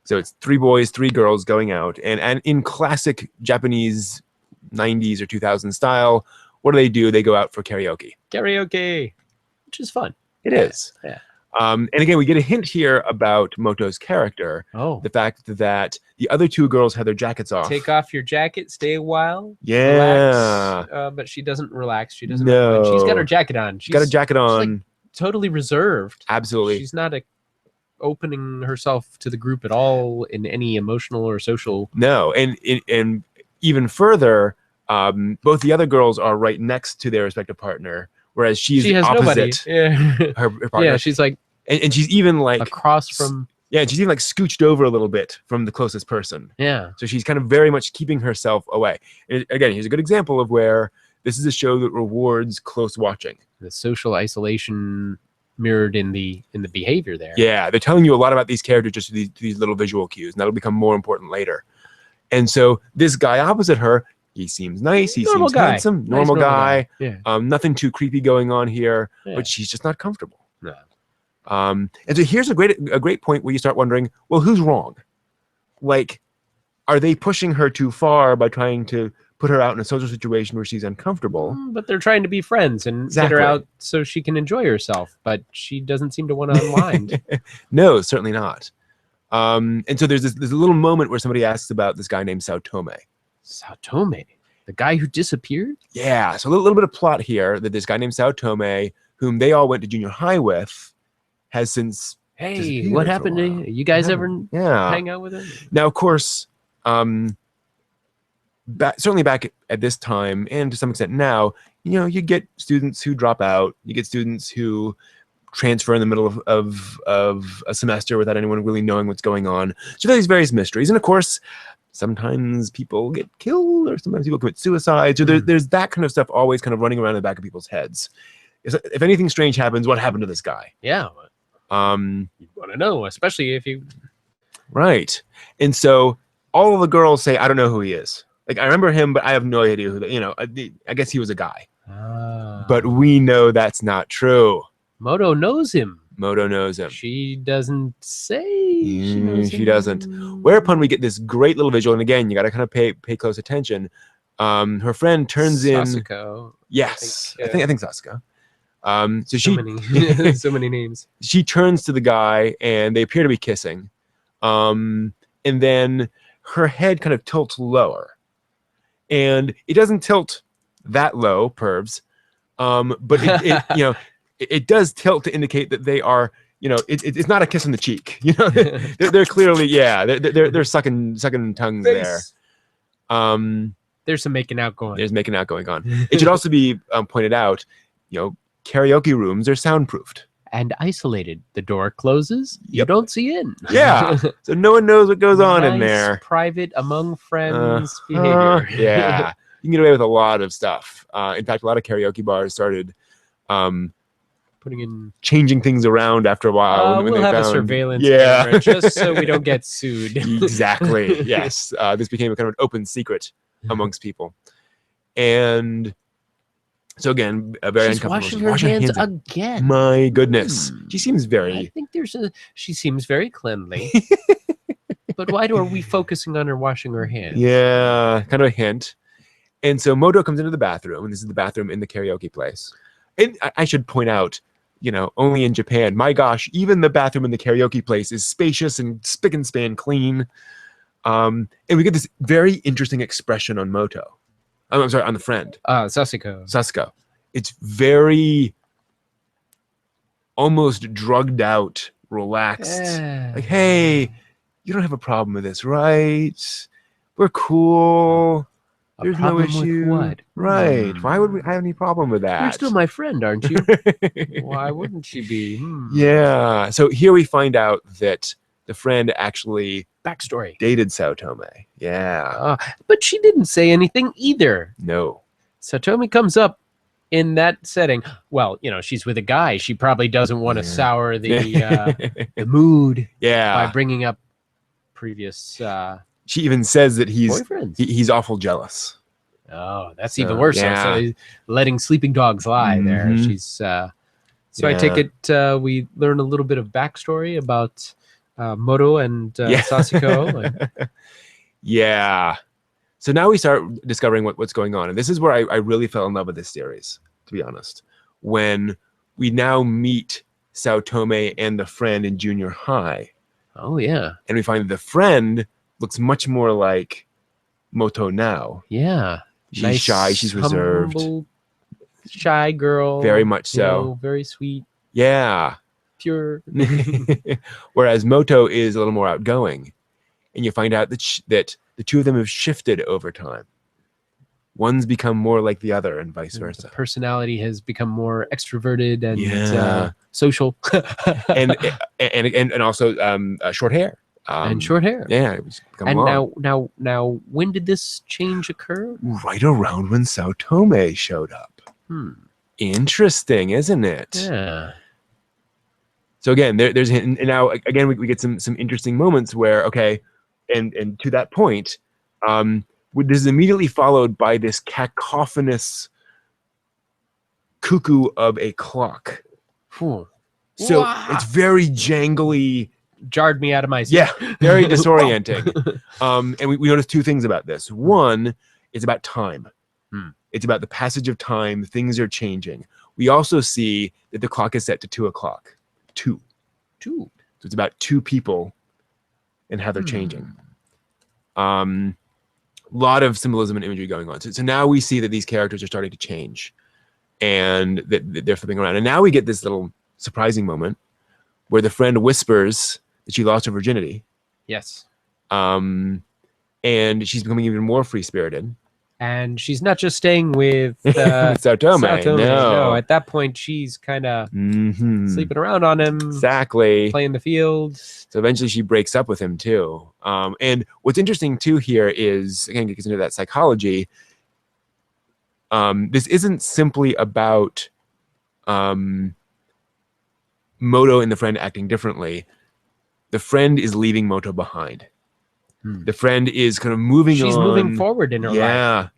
So it's 3 boys, 3 girls going out, and in classic Japanese 90s or 2000s style, what do? They go out for karaoke. Karaoke, which is fun. It is. Yeah. And again, we get a hint here about Moto's character. Oh. The fact that the other 2 girls had their jackets off. Take off your jacket, stay a while. Yeah. Relax. But she doesn't relax. She doesn't. No. She's got her jacket on. She's got a jacket on. She's like totally reserved. Absolutely. She's not opening herself to the group at all in any emotional or social. No. And even further, both the other girls are right next to their respective partner, whereas she has opposite nobody. Yeah. her partner. Yeah, she's like, and she's even like across from Yeah, and she's even like scooched over a little bit from the closest person. Yeah. So she's kind of very much keeping herself away. And again, here's a good example of where this is a show that rewards close watching. The social isolation mirrored in the behavior there. Yeah, they're telling you a lot about these characters just through these little visual cues, and that'll become more important later. And so this guy opposite her, he seems nice, he Normal seems guy. handsome, Nice normal guy. Yeah. Nothing too creepy going on here, Yeah. but she's just not comfortable. No. And so here's a great point where you start wondering, well, who's wrong? Like, are they pushing her too far by trying to put her out in a social situation where she's uncomfortable? But they're trying to be friends and get her out so she can enjoy herself, but she doesn't seem to want to unwind. No, certainly not. And so there's a little moment where somebody asks about this guy named Saotome. Saotome, the guy who disappeared? Yeah, so a little bit of plot here that this guy named Saotome, whom they all went to junior high with, has since Hey, what happened to you? You guys ever hang out with him? Now, of course, certainly back at this time, and to some extent now, you get students who drop out. You get students who transfer in the middle of a semester without anyone really knowing what's going on. So there's various mysteries. And of course, sometimes people get killed or sometimes people commit suicide. So there's that kind of stuff always kind of running around in the back of people's heads. If anything strange happens, what happened to this guy? Yeah. You want to know, especially if you... Right. And so all of the girls say, I don't know who he is. Like, I remember him, but I have no idea who, I guess he was a guy. But we know that's not true. Moto knows him. Moto knows him. She doesn't say she knows him. She doesn't. Whereupon we get this great little visual. And again, you got to kind of pay close attention. Her friend turns Sasuke. Yes. I think Sasuke. So So many names. She turns to the guy and they appear to be kissing. And then her head kind of tilts lower. And it doesn't tilt that low, pervs. But it does tilt to indicate that they are, it's not a kiss on the cheek. They're clearly, they're sucking tongues there. There's some making out going. There's making out going on. It should also be pointed out, karaoke rooms are soundproofed and isolated. The door closes. You don't see in. Yeah, so no one knows what goes on in there. Private among friends behavior. Yeah, you can get away with a lot of stuff. In fact, a lot of karaoke bars started changing things around after a while. We'll have a surveillance camera just so we don't get sued. Exactly. Yes, this became a kind of an open secret amongst people, and so again, a very uncomfortable. Washing her hands again. My goodness, she seems very. I think she seems very cleanly. But why are we focusing on her washing her hands? Yeah, kind of a hint. And so Moto comes into the bathroom, and this is the bathroom in the karaoke place. And I should point out, only in Japan, my gosh, even the bathroom in the karaoke place is spacious and spick and span clean. And we get this very interesting expression on Moto. I'm sorry, on the friend. Sasuke. It's very almost drugged out, relaxed. Like, hey, you don't have a problem with this, right? We're cool. There's no issue. With what? Right. Why would we have any problem with that? You're still my friend, aren't you? Why wouldn't she be? Yeah. So here we find out that the friend actually backstory dated Saotome. Yeah. But she didn't say anything either. No. Saotome comes up in that setting. Well, she's with a guy. She probably doesn't want to sour the mood by bringing up previous she even says that he's awful jealous. Oh, that's even worse. Yeah. So he's letting sleeping dogs lie there. She's so I take it we learn a little bit of backstory about Moto and Sasuke. Yeah. So now we start discovering what's going on. And this is where I really fell in love with this series, to be honest. When we now meet Saotome and the friend in junior high. Oh, yeah. And we find that the friend looks much more like Moto now. Yeah. She's shy. She's reserved. Shy girl. Very much so. Very sweet. Yeah. Pure. Whereas Moto is a little more outgoing. And you find out that the two of them have shifted over time. One's become more like the other and vice versa. The personality has become more extroverted and social, and also short hair. and short hair. Yeah, it was And long. now, when did this change occur? Right around when Sao Tome showed up. Interesting, isn't it? Yeah. So again, there's and now again we get some interesting moments where okay, and to that point, this is immediately followed by this cacophonous cuckoo of a clock. Whew. So Wow. it's very jangly. Jarred me out of my seat. Yeah, very disorienting. And we noticed two things about this. One, it's about time. It's about the passage of time. Things are changing. We also see that the clock is set to 2 o'clock. Two. So it's about two people and how they're changing. Lot of symbolism and imagery going on. So now we see that these characters are starting to change and that they're flipping around. And now we get this little surprising moment where the friend whispers that she lost her virginity. Yes. And she's becoming even more free-spirited. And she's not just staying with Sao Tome. No, at that point she's kind of sleeping around on him. Exactly. Playing the field. So eventually she breaks up with him too. And what's interesting too here is, again, it gets into that psychology. This isn't simply about Moto and the friend acting differently. The friend is leaving Moto behind. The friend is kind of moving on. She's moving forward in her life. Yeah.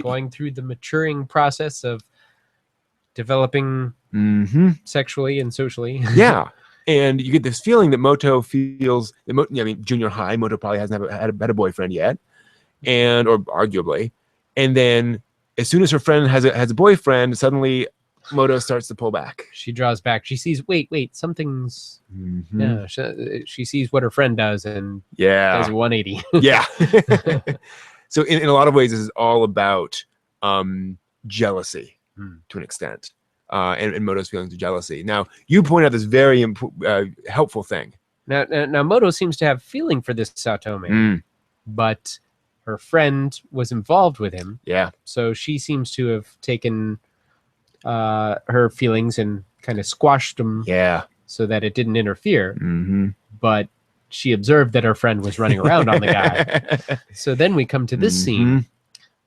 Going through the maturing process of developing sexually and socially. Yeah. And you get this feeling that Moto feels, junior high, Moto probably hasn't had a boyfriend yet, or arguably. And then as soon as her friend has a boyfriend, suddenly Moto starts to pull back. She draws back. She sees, wait, something's. Yeah, she sees what her friend does and does a 180. Yeah. So in a lot of ways, this is all about jealousy to an extent, and Moto's feelings of jealousy. Now, you point out this very helpful thing. Now, Moto seems to have feeling for this Sao Tome, but her friend was involved with him. Yeah. So she seems to have taken her feelings and kind of squashed them. Yeah. So that it didn't interfere. But she observed that her friend was running around on the guy. So then we come to this scene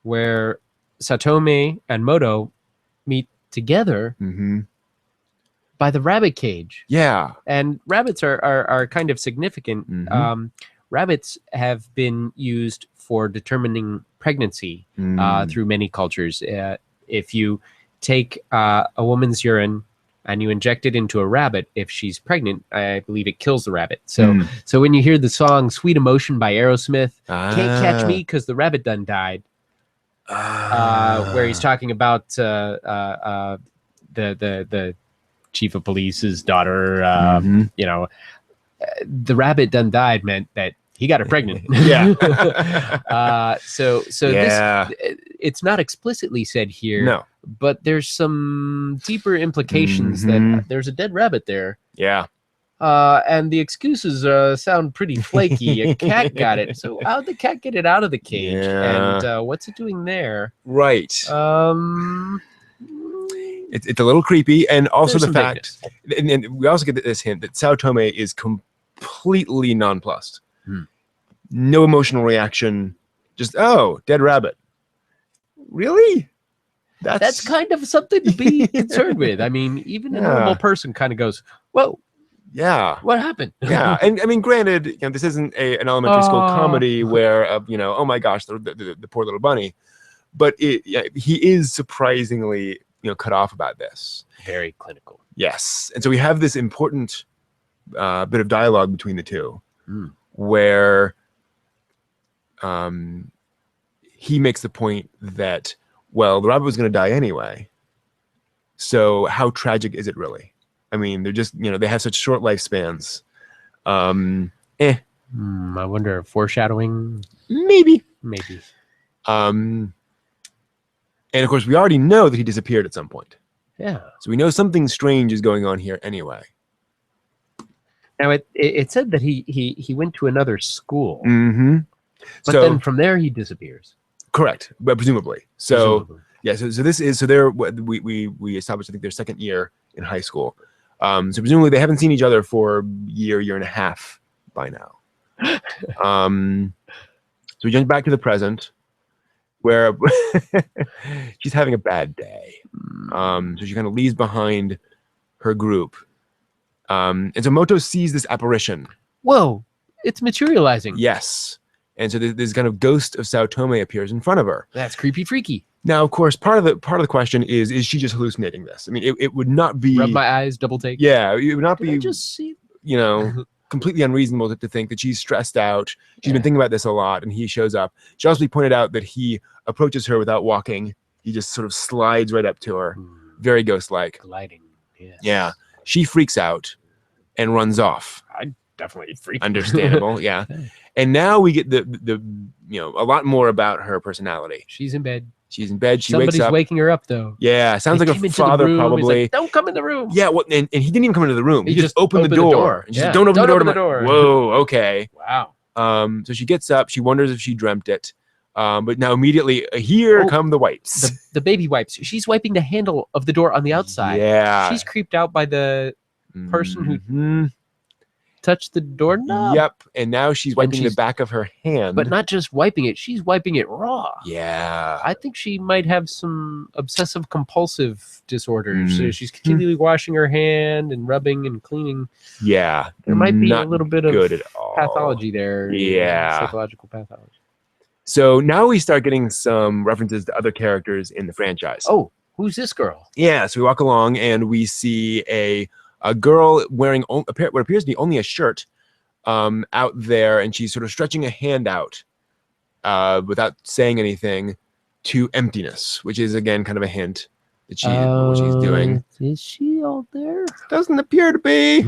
where Satome and Moto meet together by the rabbit cage. Yeah. And rabbits are kind of significant. Rabbits have been used for determining pregnancy through many cultures. If you take a woman's urine and you inject it into a rabbit, if she's pregnant, I believe it kills the rabbit. So when you hear the song Sweet Emotion by Aerosmith, Can't Catch Me Because the Rabbit Done Died, where he's talking about the chief of police's daughter, the rabbit done died meant that he got her pregnant. Yeah. So this, it's not explicitly said here. No. But there's some deeper implications that there's a dead rabbit there. Yeah. And the excuses sound pretty flaky. A cat got it. So how'd the cat get it out of the cage? Yeah. And what's it doing there? Right. It's a little creepy. And also the fact, and we also get this hint that Sao Tome is completely nonplussed. No emotional reaction. Just, oh, dead rabbit. Really? That's kind of something to be concerned with. I mean, even a normal person kind of goes, whoa. Yeah. What happened? Yeah. And I mean, granted, this isn't an elementary school comedy where, oh my gosh, the poor little bunny. But he is surprisingly, cut off about this. Very clinical. Yes. And so we have this important bit of dialogue between the two where he makes the point that, well, the rabbit was going to die anyway. So how tragic is it really? I mean, they're just, they have such short lifespans. I wonder, foreshadowing? Maybe. And of course, we already know that he disappeared at some point. Yeah. So we know something strange is going on here anyway. Now, it said that he went to another school. But so, then from there, he disappears. Correct, but presumably. So, yeah, so this is, so they're, we established, I think, their second year in high school. So presumably they haven't seen each other for a year and a half by now. So we jump back to the present, where she's having a bad day. So she kind of leaves behind her group. And so Moto sees this apparition. Whoa, it's materializing. Yes. And so this kind of ghost of Sao Tome appears in front of her. That's creepy freaky. Now, of course, part of the question is she just hallucinating this? I mean, it would not be... Rub my eyes, double take. Yeah, it would not Did be... I just see... completely unreasonable to think that she's stressed out. She's been thinking about this a lot, and he shows up. She also pointed out that he approaches her without walking. He just sort of slides right up to her. Very ghost-like. Gliding. Yes. Yeah. She freaks out and runs off. I definitely freak. Understandable, yeah. And now we get the a lot more about her personality. She's in bed. She's in bed. She Somebody's wakes up. waking her up, though. Yeah, sounds like a father probably. Like, don't come in the room. Yeah, well, and he didn't even come into the room. He just opened the door. And she's like, Don't open the door. Open the door. Whoa, okay. Wow. So she gets up. She wonders if she dreamt it. But now immediately here come the wipes. The baby wipes. She's wiping the handle of the door on the outside. Yeah. She's creeped out by the person who touched the doorknob. Yep. And now she's wiping the back of her hand. But not just wiping it. She's wiping it raw. Yeah. I think she might have some obsessive compulsive disorders. So she's continually washing her hand and rubbing and cleaning. Yeah. There might be a little bit of good at all. pathology there. Yeah. Psychological pathology. So now we start getting some references to other characters in the franchise. Oh, who's this girl? Yeah. So we walk along and we see a girl wearing what appears to be only a shirt out there, and she's sort of stretching a hand out without saying anything to emptiness, which is again kind of a hint that what she's doing. Is she out there? Doesn't appear to be.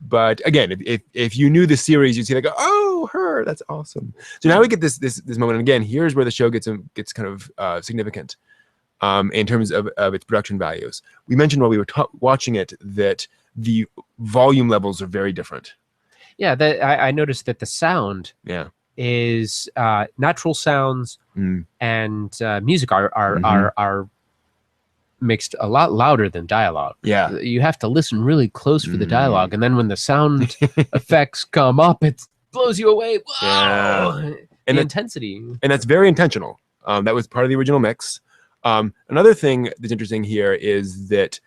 But again, if you knew the series, you'd see like, oh, her, that's awesome. So now we get this moment, and again, here's where the show gets kind of significant. In terms of its production values. We mentioned while we were watching it that the volume levels are very different. Yeah, I noticed that the sound is natural sounds and music are mixed a lot louder than dialogue. Yeah. You have to listen really close for the dialogue, and then when the sound effects come up, it blows you away. Whoa! Yeah. And the intensity. And that's very intentional. That was part of the original mix. Another thing that's interesting here is that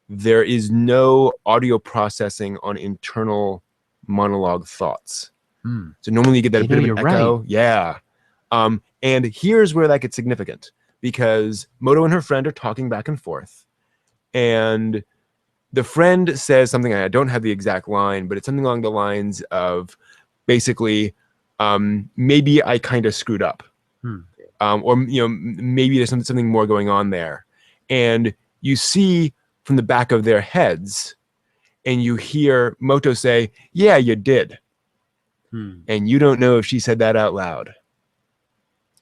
there is no audio processing on internal monologue thoughts. So normally you get that a bit of an echo. Right. Yeah. And here's where that gets significant, because Moto and her friend are talking back and forth, and the friend says something, I don't have the exact line, but it's something along the lines of basically, maybe I kind of screwed up. Or maybe there's something more going on there, and you see from the back of their heads, and you hear Moto say, "Yeah, you did," and you don't know if she said that out loud.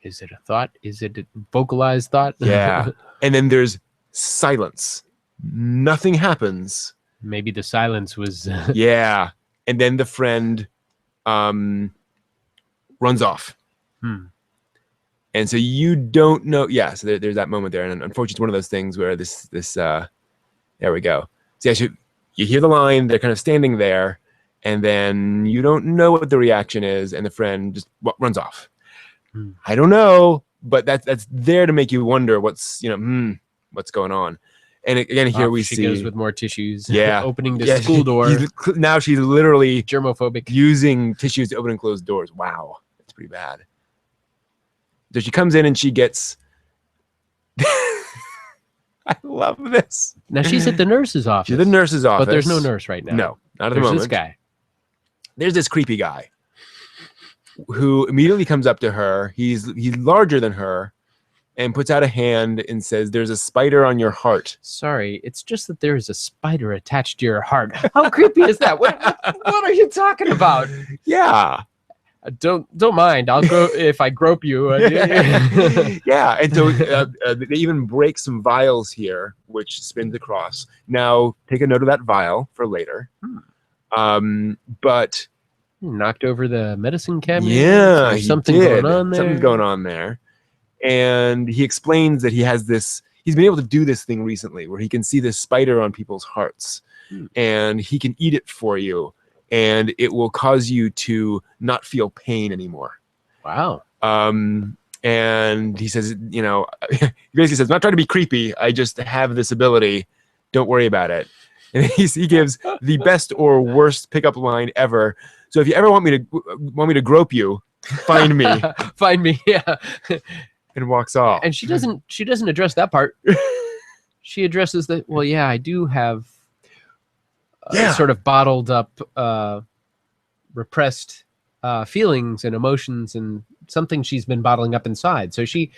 Is it a thought? Is it a vocalized thought? Yeah, and then there's silence. Nothing happens. Maybe the silence was. Yeah, and then the friend runs off. And so you don't know. Yeah, so there's that moment there. And unfortunately, it's one of those things where there we go. So yeah, you hear the line, they're kind of standing there, and then you don't know what the reaction is, and the friend just runs off. I don't know, but that's there to make you wonder what's going on. And again, here we see. She goes with more tissues. Yeah. Opening the school door. Now she's literally germophobic. Using tissues to open and close doors. Wow. That's pretty bad. So she comes in and she gets. I love this. Now she's at the nurse's office. She's at the nurse's office. But there's no nurse right now. No, not at the moment. There's this guy. There's this creepy guy who immediately comes up to her. He's larger than her and puts out a hand and says, "There's a spider on your heart." Sorry, it's just that there's a spider attached to your heart. How creepy is that? What are you talking about? Yeah. Don't mind. I'll go if I grope you. Yeah, and so they even break some vials here, which spins across. Now, take a note of that vial for later. But knocked over the medicine cabinet. Yeah, something going on there. Something's going on there, and he explains that he has this. he's been able to do this thing recently where he can see this spider on people's hearts, and he can eat it for you, and it will cause you to not feel pain anymore. Wow. And he says, you know, he basically says, I'm not trying to be creepy. I just have this ability. Don't worry about it. And he gives the best or worst pickup line ever. So if you ever want me to grope you, find me. Find me. Yeah. And walks off. And she doesn't address that part. She addresses that. Well, yeah, I do have sort of bottled up, repressed feelings and emotions, and something she's been bottling up inside. So she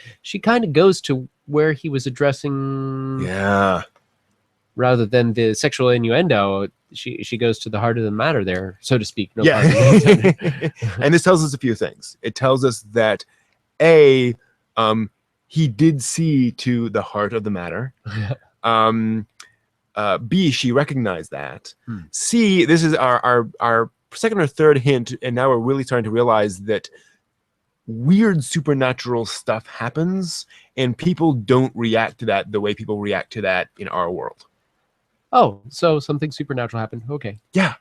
kind of goes to where he was addressing. Yeah. Rather than the sexual innuendo, she goes to the heart of the matter there, so to speak. No yeah. And this tells us a few things. It tells us that A, he did see to the heart of the matter. B, she recognized that. C, this is our second or third hint, and now we're really starting to realize that weird supernatural stuff happens, and people don't react to that the way people react to that in our world. Oh, so something supernatural happened. Okay. Yeah.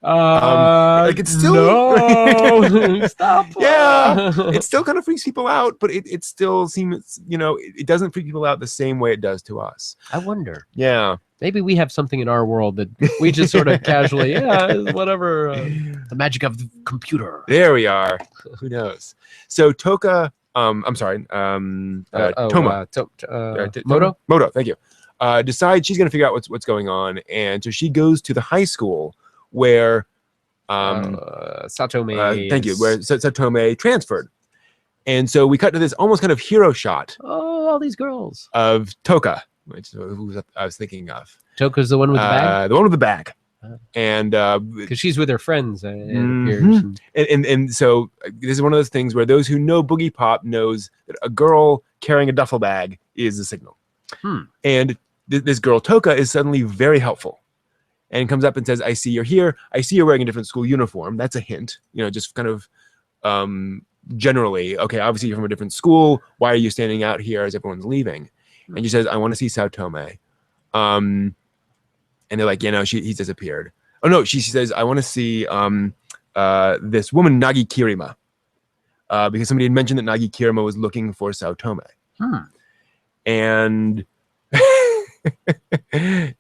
Like it's still no. Stop. Yeah, it still kind of freaks people out, but it still seems, you know, it doesn't freak people out the same way it does to us. I wonder. Yeah. Maybe we have something in our world that we just sort of casually, whatever. The magic of the computer. There we are. Who knows? So Toka, I'm sorry, Toma. Moto? Moto, thank you. Decides she's going to figure out what's going on, and so she goes to the high school where Satome. Thank you. Where Satome transferred, and so we cut to this almost kind of hero shot. Oh, all these girls of Toka, which I was thinking of. Toka's the one with the bag. The one with the bag. And because she's with her friends, and so this is one of those things where those who know Boogie Pop knows that a girl carrying a duffel bag is a signal. And this girl Toka is suddenly very helpful, and comes up and says, "I see you're here. I see you're wearing a different school uniform." That's a hint, you know, just kind of generally. Okay, obviously you're from a different school. Why are you standing out here as everyone's leaving? And she says, "I want to see Saotome." And they're like, he's disappeared. Oh no, she says, "I want to see this woman Nagi Kirima," because somebody had mentioned that Nagi Kirima was looking for Saotome. And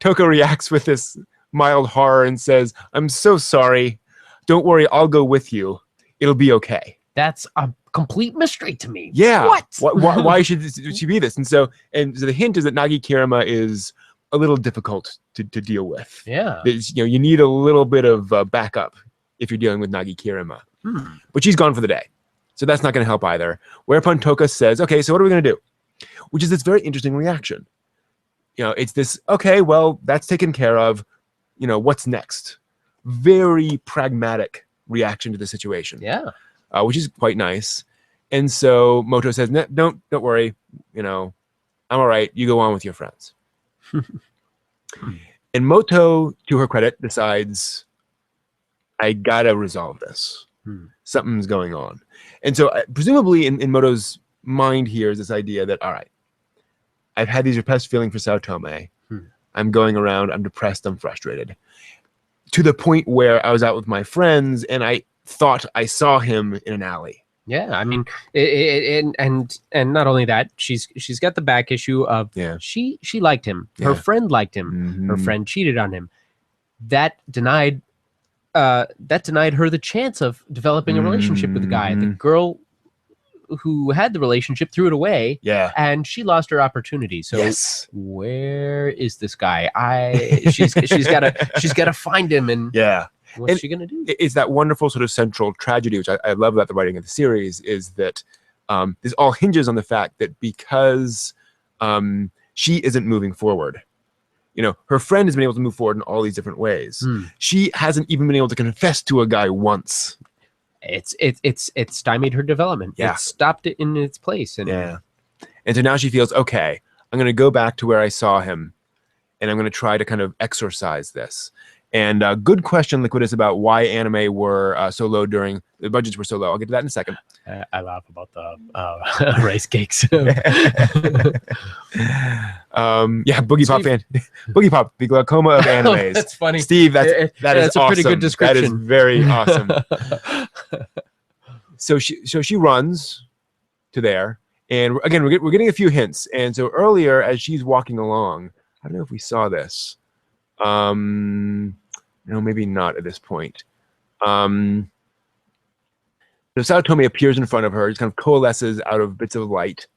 Toka reacts with this mild horror and says, "I'm so sorry. Don't worry, I'll go with you. It'll be okay." That's a complete mystery to me. Yeah. What? Why should she be this? And so the hint is that Nagi Kirima is a little difficult to deal with. Yeah. You need a little bit of backup if you're dealing with Nagi Kirima. But she's gone for the day, so that's not going to help either. Whereupon Toka says, "Okay, so what are we going to do?" Which is this very interesting reaction. It's this, okay, well, that's taken care of. What's next? Very pragmatic reaction to the situation. Yeah. Which is quite nice. And so Moto says, don't worry. I'm all right. You go on with your friends. And Moto, to her credit, decides, I gotta resolve this. Something's going on. And so presumably in Moto's mind here is this idea that, all right, I've had these repressed feelings for Saotome. I'm going around, I'm depressed, I'm frustrated. To the point where I was out with my friends and I thought I saw him in an alley. Yeah, I mean, and not only that, she's got the back issue of she liked him. Her friend liked him. Her friend cheated on him. That denied her the chance of developing a relationship with the guy. The girl who had the relationship threw it away. Yeah, and she lost her opportunity. So where is this guy? She's got to find him. And what's she gonna do? It's that wonderful sort of central tragedy, which I love about the writing of the series, is that this all hinges on the fact that because she isn't moving forward, her friend has been able to move forward in all these different ways. She hasn't even been able to confess to a guy once. It's stymied her development. Yeah. It stopped it in its place. And and so now she feels, okay, I'm going to go back to where I saw him, and I'm going to try to kind of exorcise this. And good question, Liquidus, about why anime were so low during the budgets were so low. I'll get to that in a second. I laugh about the rice cakes. Boogiepop fan, Boogiepop, the glaucoma of animes. That's funny, Steve. That is that's awesome. a pretty good description. That is very awesome. So she runs to there, and again we're getting a few hints. And so earlier, as she's walking along, I don't know if we saw this. No, maybe not at this point. So Saotome appears in front of her, just kind of coalesces out of bits of light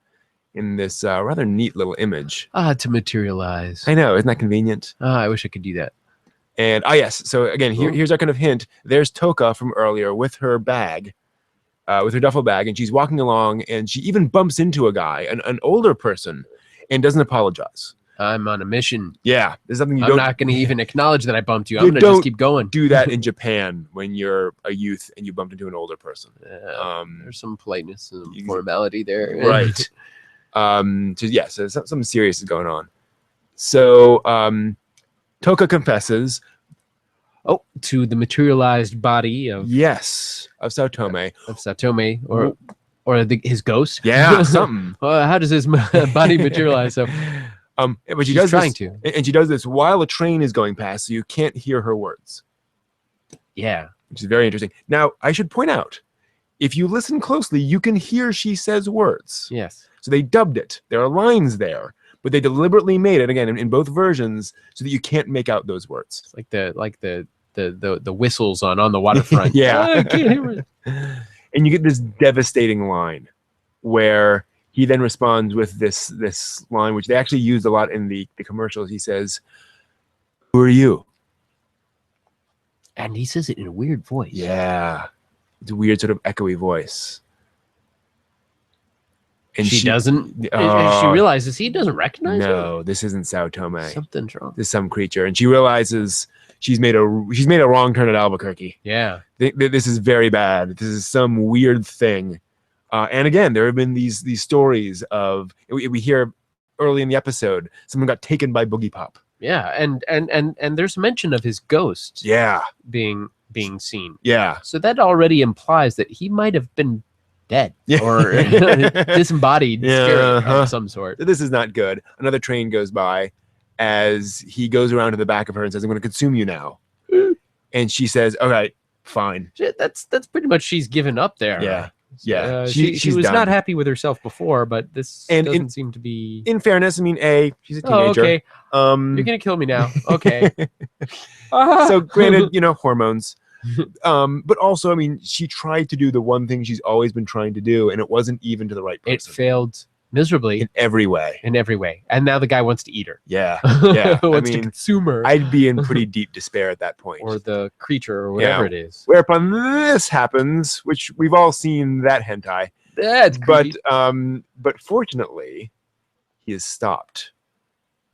in this rather neat little image. To materialize. I know, isn't that convenient? I wish I could do that. And yes, so again, here's our kind of hint. There's Toka from earlier with her bag, with her duffel bag, and she's walking along, and she even bumps into a guy, an older person, and doesn't apologize. I'm on a mission. Yeah, there's something I'm not going to even acknowledge that I bumped you. I'm going to just keep going. Do that in Japan when you're a youth and you bumped into an older person. There's some politeness and formality there. Right. So something serious is going on. So Toka confesses. Oh, to the materialized body of Saotome. Of Saotome, or his ghost. Yeah, something. How does his body materialize? So. But she does and she does this while a train is going past, so you can't hear her words. Yeah, which is very interesting. Now, I should point out, if you listen closely, you can hear she says words. Yes. So they dubbed it. There are lines there, but they deliberately made it again in both versions so that you can't make out those words. It's like the whistles on the waterfront. Yeah, I can't hear it. And you get this devastating line where he then responds with this line, which they actually used a lot in the commercials. He says, "Who are you?" And he says it in a weird voice. Yeah. It's a weird sort of echoey voice. And she doesn't. She realizes he doesn't recognize her. No, this isn't Saotome. Something's wrong. This is some creature. And she realizes she's made a wrong turn at Albuquerque. Yeah. This is very bad. This is some weird thing. And again, there have been these stories of we hear early in the episode someone got taken by Boogiepop. Yeah, and there's mention of his ghost. Yeah, being seen. Yeah, so that already implies that he might have been dead or disembodied spirit of some sort. This is not good. Another train goes by as he goes around to the back of her and says, "I'm going to consume you now." And she says, "All right, fine." That's pretty much she's given up there. Yeah. Yeah, she was done. not happy with herself before, but this doesn't seem to be. In fairness, I mean, she's a teenager. Okay. You're gonna kill me now. Okay. So granted, hormones. But also, I mean, she tried to do the one thing she's always been trying to do, and it wasn't even to the right person. It failed miserably in every way. And now the guy wants to eat her. Yeah. Wants to consume her. I'd be in pretty deep despair at that point. Or the creature or whatever it is. Whereupon this happens, which we've all seen that hentai. That's creepy. But fortunately, he is stopped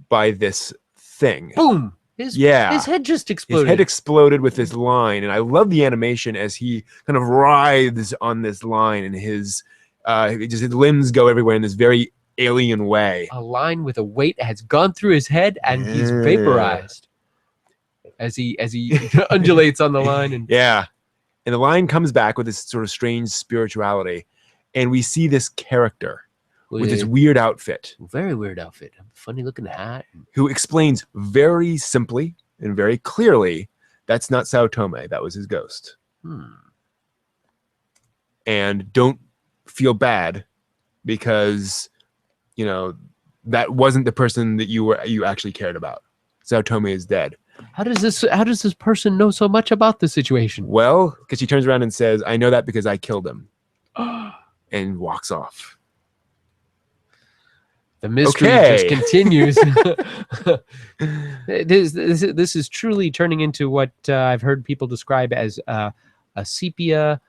by this thing. Boom! His head just exploded. His head exploded with this line, and I love the animation as he kind of writhes on this line, and his limbs go everywhere in this very alien way. A line with a weight has gone through his head, and he's vaporized as he undulates on the line. And the line comes back with this sort of strange spirituality, and we see this character with this weird outfit, very weird outfit, funny looking hat, who explains very simply and very clearly that's not Saotome, that was his ghost. And don't feel bad because that wasn't the person that you actually cared about. Saotome is dead. How does this person know so much about the situation? Well, because she turns around and says, "I know that because I killed him," and walks off. The mystery just continues. This is truly turning into what I've heard people describe as a sepia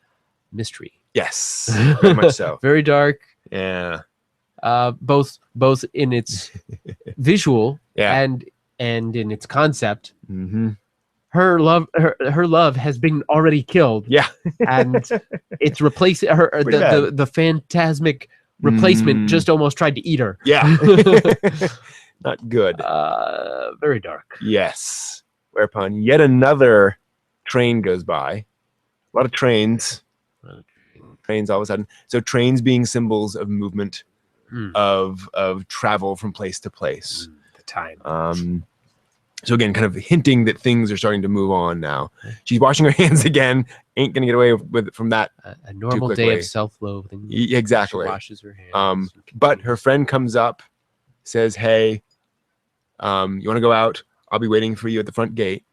mystery. Yes, very much so. Very dark. Yeah. Both in its visual and in its concept. Mm-hmm. Her love has been already killed. Yeah. And it's replacing her. The phantasmic replacement just almost tried to eat her. Yeah. Not good. Very dark. Yes. whereupon yet another train goes by. A lot of trains all of a sudden. So trains being symbols of movement, of travel from place to place. The time. So again, kind of hinting that things are starting to move on now. She's washing her hands again. Ain't gonna get away with from that. A normal day of self-loathing. Exactly. She washes her hands. But her friend comes up, says, "Hey, you want to go out? I'll be waiting for you at the front gate."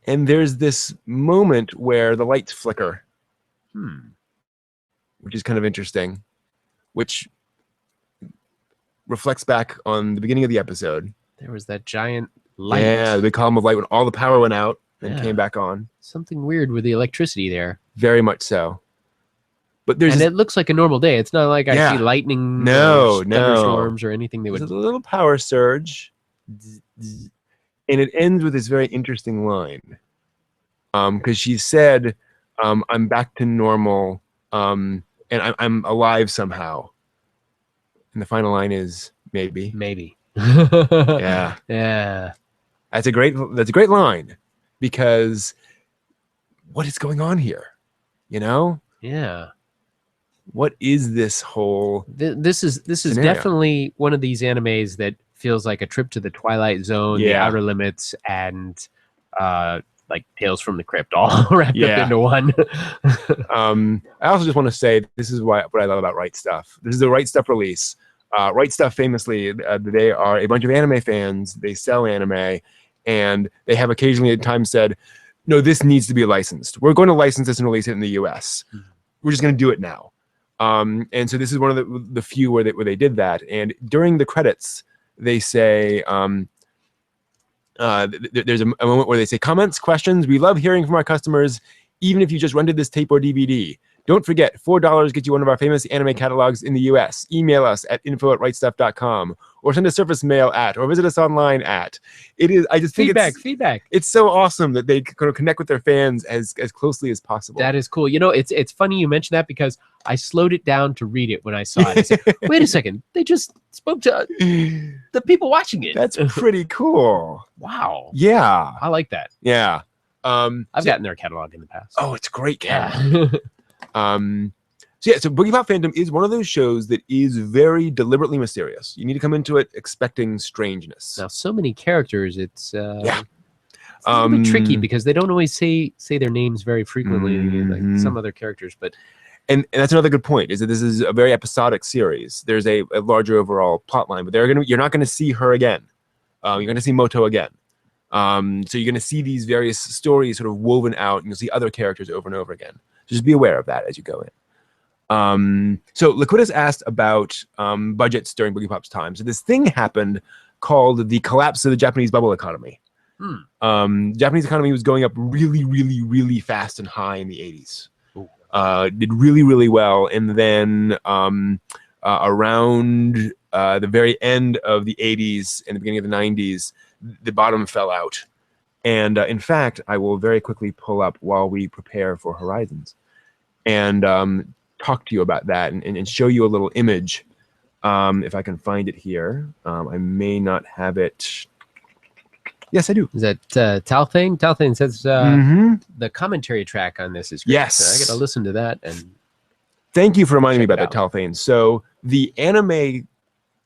And there's this moment where the lights flicker, which is kind of interesting, which reflects back on the beginning of the episode. There was that giant light. Yeah, the big column of light when all the power went out and came back on. Something weird with the electricity there. Very much so. But it looks like a normal day. It's not like I see lightning, thunderstorms, or anything. There's a little power surge, and it ends with this very interesting line, because she said, "I'm back to normal, and I'm alive somehow." And the final line is maybe. Yeah. That's a great line, because what is going on here? You know? Yeah. What is this whole? This is definitely one of these animes that feels like a trip to the Twilight Zone, the Outer Limits, and like Tales from the Crypt, all wrapped up into one. I also just want to say this is what I love about Right Stuff. This is a Right Stuff release. Right Stuff famously, they are a bunch of anime fans. They sell anime, and they have occasionally at times said, "No, this needs to be licensed. We're going to license this and release it in the U.S. We're just going to do it now." And so this is one of the few where they did that. And during the credits, they say, there's a moment where they say, "Comments, questions. We love hearing from our customers, even if you just rented this tape or DVD. Don't forget, $4 gets you one of our famous anime catalogs in the US. Email us at info@rightstuff.com or send a surface mail at, or visit us online at." It is, I just think feedback. It's so awesome that they kind of connect with their fans as closely as possible. That is cool. You know, it's funny you mentioned that, because I slowed it down to read it when I saw it. I said, wait a second, they just spoke to the people watching it. That's pretty cool. Wow. Yeah. I like that. Yeah. I've gotten their catalog in the past. Oh, it's a great catalog. So Boogiepop Phantom is one of those shows that is very deliberately mysterious. You need to come into it expecting strangeness. Now, so many characters, it's a little bit tricky, because they don't always say their names very frequently, like some other characters. But and that's another good point, is that this is a very episodic series. There's a larger overall plot line, but you're not going to see her again. You're going to see Moto again. So you're going to see these various stories sort of woven out, and you'll see other characters over and over again. So just be aware of that as you go in. So Liquidus asked about budgets during Boogiepop's time. So this thing happened called the collapse of the Japanese bubble economy. Japanese economy was going up really, really, really fast and high in the 80s. Did really, really well. And then around the very end of the 80s and the beginning of the 90s, the bottom fell out. And in fact, I will very quickly pull up while we prepare for Horizons and talk to you about that and show you a little image. If I can find it here. I may not have it. Yes, I do. Is that Talthane? Talthane says the commentary track on this is great. Yes. So I got to listen to that. And thank you for reminding me about that, Talthane. So the anime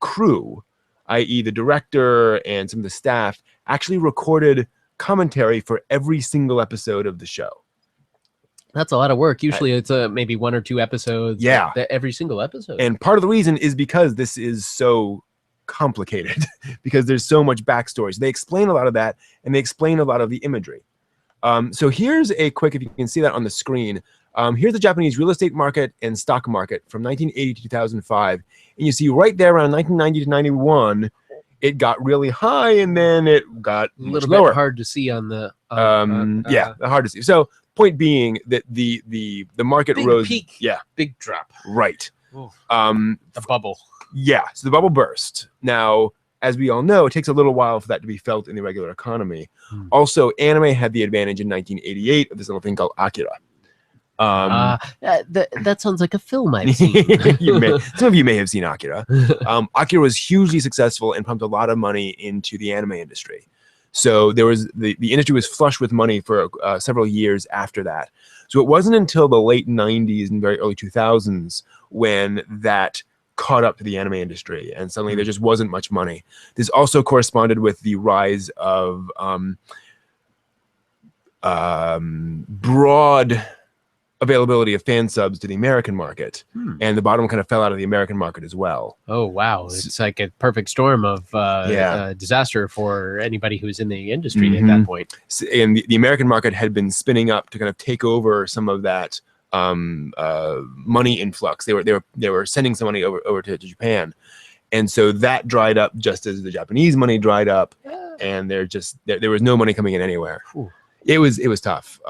crew, i.e. the director and some of the staff, actually recorded commentary for every single episode of the show. That's a lot of work. Usually it's maybe 1 or 2 episodes. Yeah. Every single episode. And part of the reason is because this is so complicated, because there's so much backstory. So they explain a lot of that, and they explain a lot of the imagery. So here's a quick, if you can see that on the screen, here's the Japanese real estate market and stock market from 1980 to 2005. And you see right there around 1990 to 91, it got really high, and then it got a little lower. bit hard to see on the hard to see. So point being that the market big rose, peak, big drop, right? The bubble, so the bubble burst. Now, as we all know, it takes a little while for that to be felt in the regular economy. Also, anime had the advantage in 1988 of this little thing called Akira. That sounds like a film I've seen. Some of you may have seen Akira. Akira was hugely successful and pumped a lot of money into the anime industry. So there was the industry was flush with money for several years after that. So it wasn't until the late 90s and very early 2000s when that caught up to the anime industry, and suddenly there just wasn't much money. This also corresponded with the rise of broad availability of fan subs to the American market, and the bottom kind of fell out of the American market as well. Oh wow, it's like a perfect storm of disaster for anybody who's in the industry at that point. And the American market had been spinning up to kind of take over some of that money influx. They were sending some money over to Japan, and so that dried up just as the Japanese money dried up, and there was no money coming in anywhere. Whew. It was tough.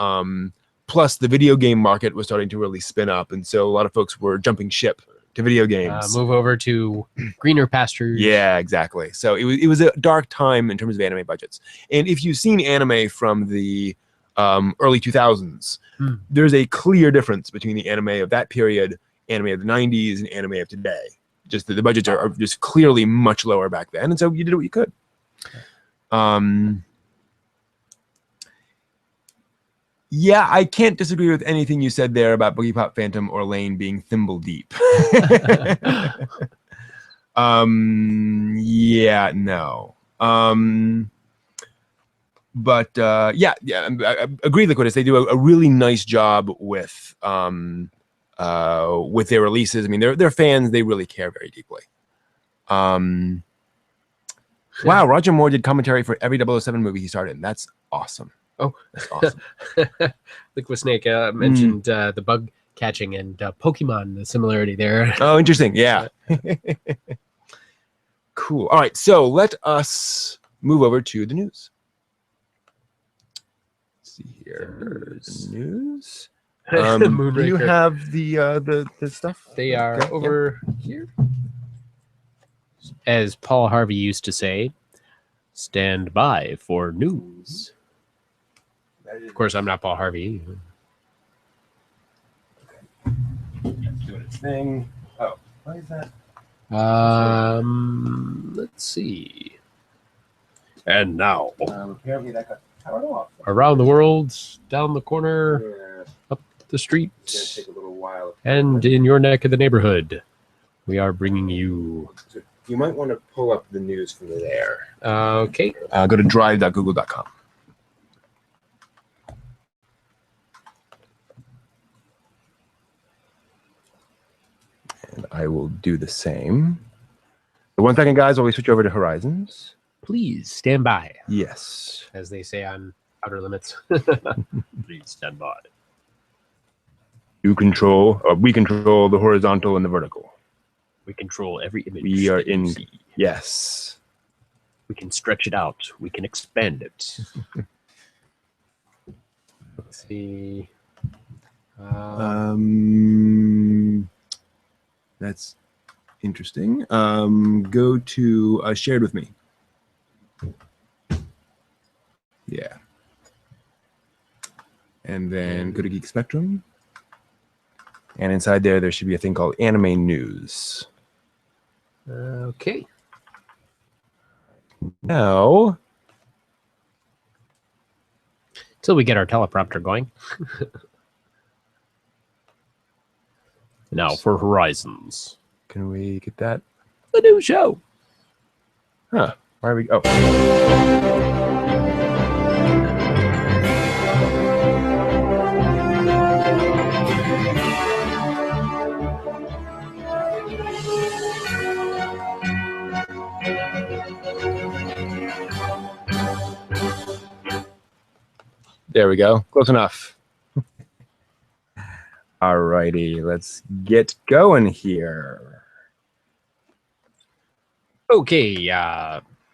Plus, the video game market was starting to really spin up, and so a lot of folks were jumping ship to video games. Move over to greener pastures. Yeah, exactly. So it was a dark time in terms of anime budgets. And if you've seen anime from the early 2000s, there's a clear difference between the anime of that period, anime of the 90s, and anime of today. Just the budgets are just clearly much lower back then, and so you did what you could. Yeah, I can't disagree with anything you said there about Boogiepop Phantom or Lane being thimble deep. Yeah, no. But yeah, I agree, Liquidus. They do a really nice job with their releases. I mean, they're fans. They really care very deeply. Wow, Roger Moore did commentary for every 007 movie he starred in. That's awesome. Oh, that's awesome. Liquid Snake mentioned the bug catching and Pokemon, the similarity there. Oh, interesting. Yeah. Cool. All right, so let us move over to the news. Let's see here. The news. Do you have the stuff? They are over here. As Paul Harvey used to say, stand by for news. Of course, I'm not Paul Harvey. Okay. Doing its thing. Oh, why is that? Let's see. And now, apparently that got powered off. Around the world, down the corner, up the street, It's gonna take a little while. and in your neck of the neighborhood, we are bringing you. So you might want to pull up the news from there. Okay. Go to drive.google.com. And I will do the same. So 1 second, guys, while we switch over to Horizons. Please stand by, Yes. as they say on Outer Limits. Please stand by. We control the horizontal and the vertical. We control every image. We are that you in. see. Yes. We can stretch it out. We can expand it. Let's see. That's interesting. Go to shared with me. Yeah. And then go to Geek Spectrum. And inside there should be a thing called Anime News. Okay. Now, Till we get our teleprompter going. Now for Horizons. can we get that? The new show. Huh. Why are we? Oh. There we go. Close enough. Alrighty, let's get going here. Okay,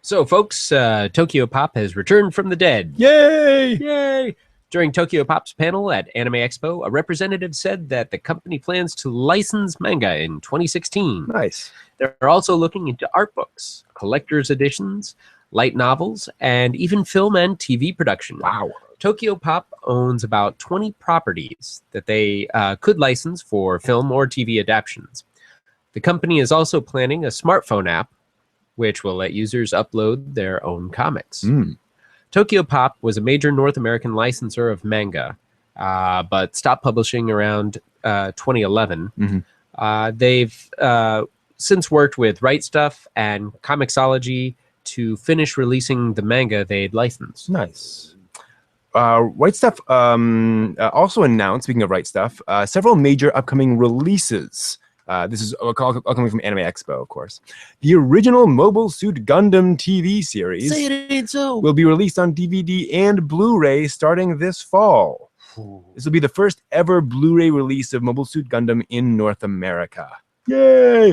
so folks, Tokyo Pop has returned from the dead. Yay! Yay! During Tokyo Pop's panel at Anime Expo, a representative said that the company plans to license manga in 2016. Nice. They're also looking into art books, collector's editions, light novels, and even film and TV production. Wow. Tokyopop owns about 20 properties that they could license for film or TV adaptations. The company is also planning a smartphone app, which will let users upload their own comics. Tokyopop was a major North American licensor of manga, but stopped publishing around 2011. They've since worked with Right Stuff and Comixology to finish releasing the manga they'd licensed. Nice. Right Stuff also announced, speaking of Right Stuff, several major upcoming releases. This is all coming from Anime Expo, of course. The original Mobile Suit Gundam TV series will be released on DVD and Blu-ray starting this fall. This will be the first ever Blu-ray release of Mobile Suit Gundam in North America. Yay!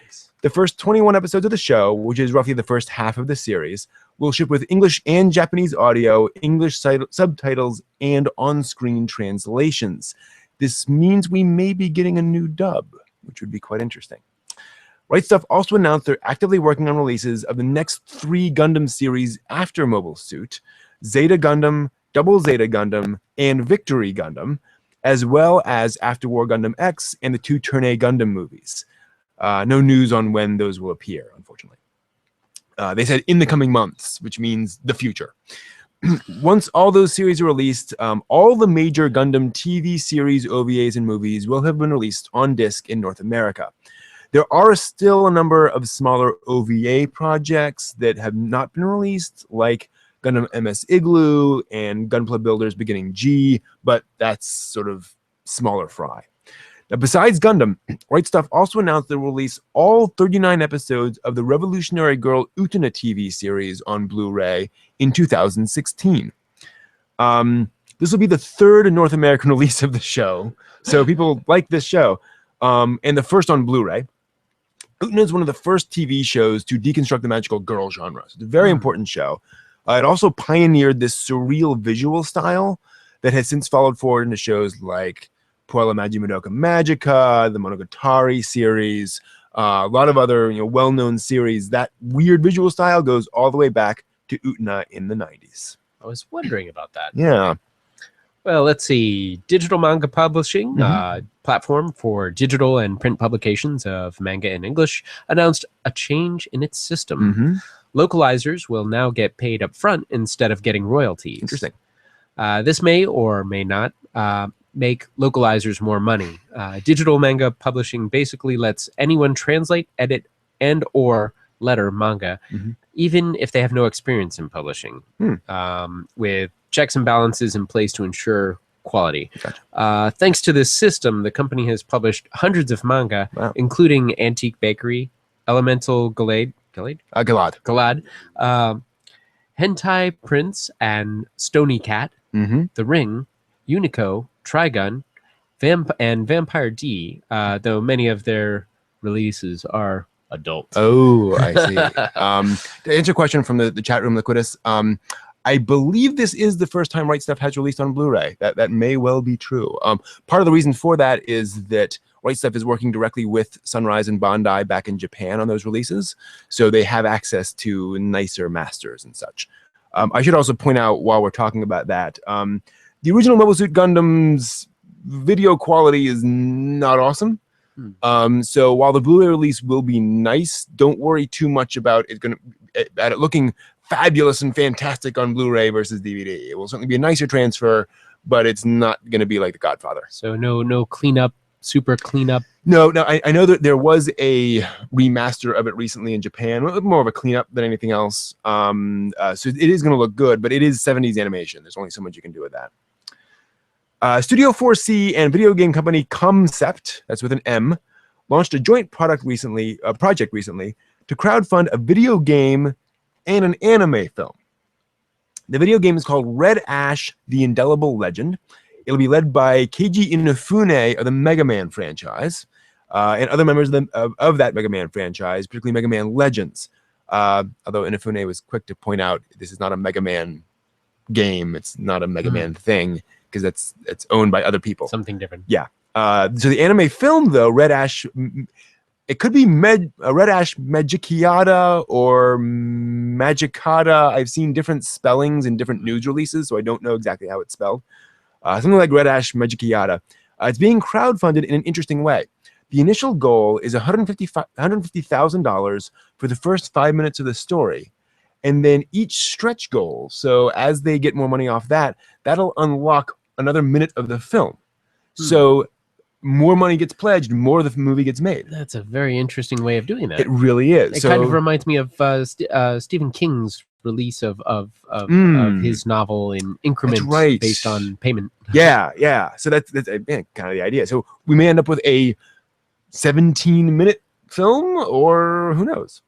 Nice. The first 21 episodes of the show, which is roughly the first half of the series, will ship with English and Japanese audio, English subtitles, and on-screen translations. This means we may be getting a new dub, which would be quite interesting. Right Stuff also announced they're actively working on releases of the next 3 Gundam series after Mobile Suit: Zeta Gundam, Double Zeta Gundam, and Victory Gundam, as well as After War Gundam X and the 2 Turn-A Gundam movies. No news on when those will appear, unfortunately. They said in the coming months, which means the future. Once all those series are released, all the major Gundam TV series, OVAs, and movies will have been released on disc in North America. There are still a number of smaller OVA projects that have not been released, like Gundam MS Igloo and Gunpla Builders Beginning G, but that's sort of smaller fry. Now, besides Gundam, Right Stuff also announced they will release all 39 episodes of the Revolutionary Girl Utena TV series on Blu-ray in 2016. This will be the 3rd North American release of the show, so people like this show, and the first on Blu-ray. Utena is one of the first TV shows to deconstruct the magical girl genre. So it's a very important show. It also pioneered this surreal visual style that has since followed forward into shows like Puella Magi Madoka Magica, the Monogatari series, a lot of other well-known series. That weird visual style goes all the way back to Utena in the 90s. I was wondering about that. Yeah. Well, let's see. Digital Manga Publishing, platform for digital and print publications of manga in English, announced a change in its system. Localizers will now get paid up front instead of getting royalties. Interesting. This may or may not make localizers more money. Digital manga publishing basically lets anyone translate, edit, and or letter manga, even if they have no experience in publishing, with checks and balances in place to ensure quality. Gotcha. Thanks to this system, the company has published hundreds of manga, including Antique Bakery, Elemental Galad, Hentai Prince and Stony Cat, The Ring, Unico, Trigun, and Vampire D, though many of their releases are adult. Oh, I see. To answer a question from the chat room, Liquidus, I believe this is the first time Right Stuff has released on Blu-ray. That may well be true. Part of the reason for that is that Right Stuff is working directly with Sunrise and Bandai back in Japan on those releases, so they have access to nicer masters and such. I should also point out, while we're talking about that, the original Mobile Suit Gundam's video quality is not awesome. So while the Blu-ray release will be nice, don't worry too much about it looking fabulous and fantastic on Blu-ray versus DVD. It will certainly be a nicer transfer, but it's not going to be like The Godfather. So no cleanup, super cleanup. No. I know that there was a remaster of it recently in Japan, more of a cleanup than anything else. So it is going to look good, but it is 70s animation. There's only so much you can do with that. Studio 4C and video game company Concept, that's with an M, launched a joint project recently to crowdfund a video game and an anime film. The video game is called Red Ash: The Indelible Legend. It'll be led by Keiji Inafune of the Mega Man franchise and other members of that Mega Man franchise, particularly Mega Man Legends. Although Inafune was quick to point out this is not a Mega Man game, it's not a Mega Man thing, because it's owned by other people. Something different. Yeah. So the anime film, though, Red Ash, It could be Red Ash Magicata or Magicata. I've seen different spellings in different news releases, so I don't know exactly how it's spelled. Something like Red Ash Magicata. It's being crowdfunded in an interesting way. The initial goal is $150,000 for the first 5 minutes of the story. And then each stretch goal, so as they get more money off that, that'll unlock another minute of the film. So more money gets pledged, more of the movie gets made. That's a very interesting way of doing that. It really is. It kind of reminds me of Stephen King's release of his novel in increments based on payment. Yeah. So that's kind of the idea. So we may end up with a 17-minute film, or who knows?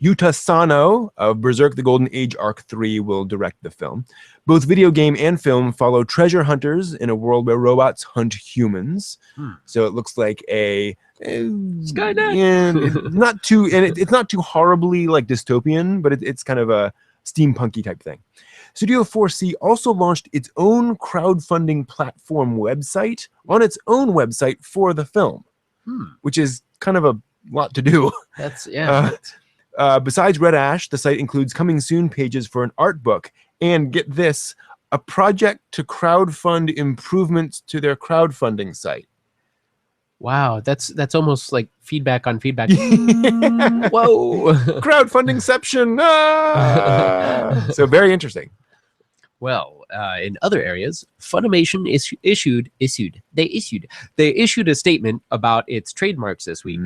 Yuta Sano of Berserk: The Golden Age Arc 3 will direct the film. Both video game and film follow treasure hunters in a world where robots hunt humans. So it looks like a Skynet. It's not too horribly like dystopian, but it's kind of a steampunky type thing. Studio 4C also launched its own crowdfunding platform website on its own website for the film, which is kind of a lot to do. Besides Red Ash, the site includes coming soon pages for an art book and, get this, a project to crowdfund improvements to their crowdfunding site. Wow, that's almost like feedback on feedback. Whoa. Crowdfundingception. So very interesting. Well, in other areas, Funimation issued a statement about its trademarks this week.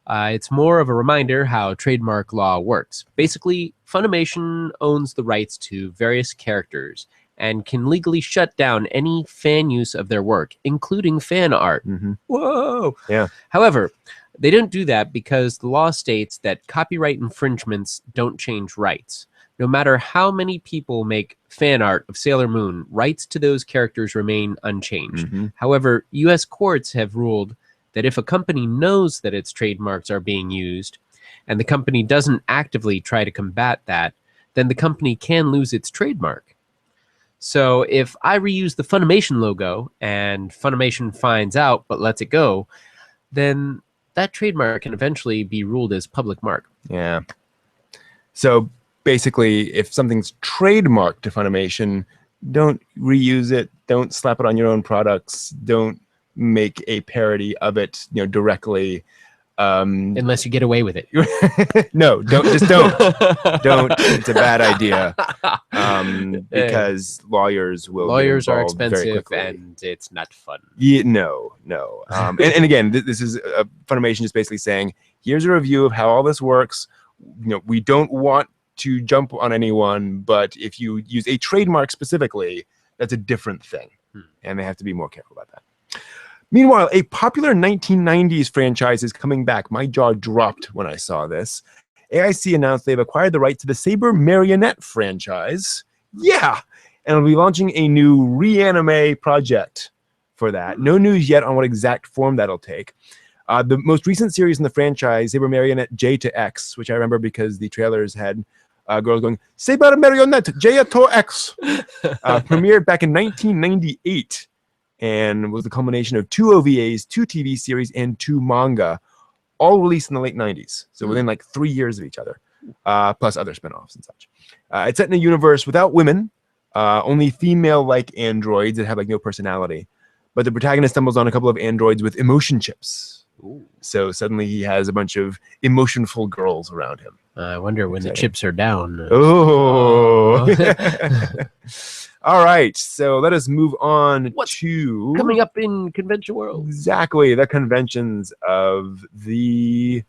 It's more of a reminder how trademark law works. Basically, Funimation owns the rights to various characters and can legally shut down any fan use of their work, including fan art. Whoa! Yeah. However, they don't do that because the law states that copyright infringements don't change rights. No matter how many people make fan art of Sailor Moon, rights to those characters remain unchanged. However, U.S. courts have ruled that if a company knows that its trademarks are being used, and the company doesn't actively try to combat that, then the company can lose its trademark. So if I reuse the Funimation logo and Funimation finds out but lets it go, then that trademark can eventually be ruled as public mark. Yeah. So basically, if something's trademarked to Funimation, don't reuse it, don't slap it on your own products, don't make a parody of it, directly. Unless you get away with it. No, don't. It's a bad idea. Because lawyers are expensive and it's not fun. Yeah, no. And again, this is Funimation just basically saying, here's a review of how all this works. We don't want to jump on anyone, but if you use a trademark specifically, that's a different thing, and they have to be more careful about that. Meanwhile, a popular 1990s franchise is coming back. My jaw dropped when I saw this. AIC announced they've acquired the rights to the Saber Marionette franchise. Yeah! And will be launching a new reanime project for that. No news yet on what exact form that'll take. The most recent series in the franchise, Saber Marionette J to X, which I remember because the trailers had girls going, Saber Marionette J to X, premiered back in 1998. And was the culmination of 2 OVAs, 2 TV series, and 2 manga, all released in the late 90s. So within like 3 years of each other, plus other spinoffs and such. It's set in a universe without women, only female-like androids that have like no personality. But the protagonist stumbles on a couple of androids with emotion chips. Ooh. So suddenly he has a bunch of emotionful girls around him. I wonder when the chips are down. Oh. All right, so let us move on to coming up in convention world. Exactly, the conventions of the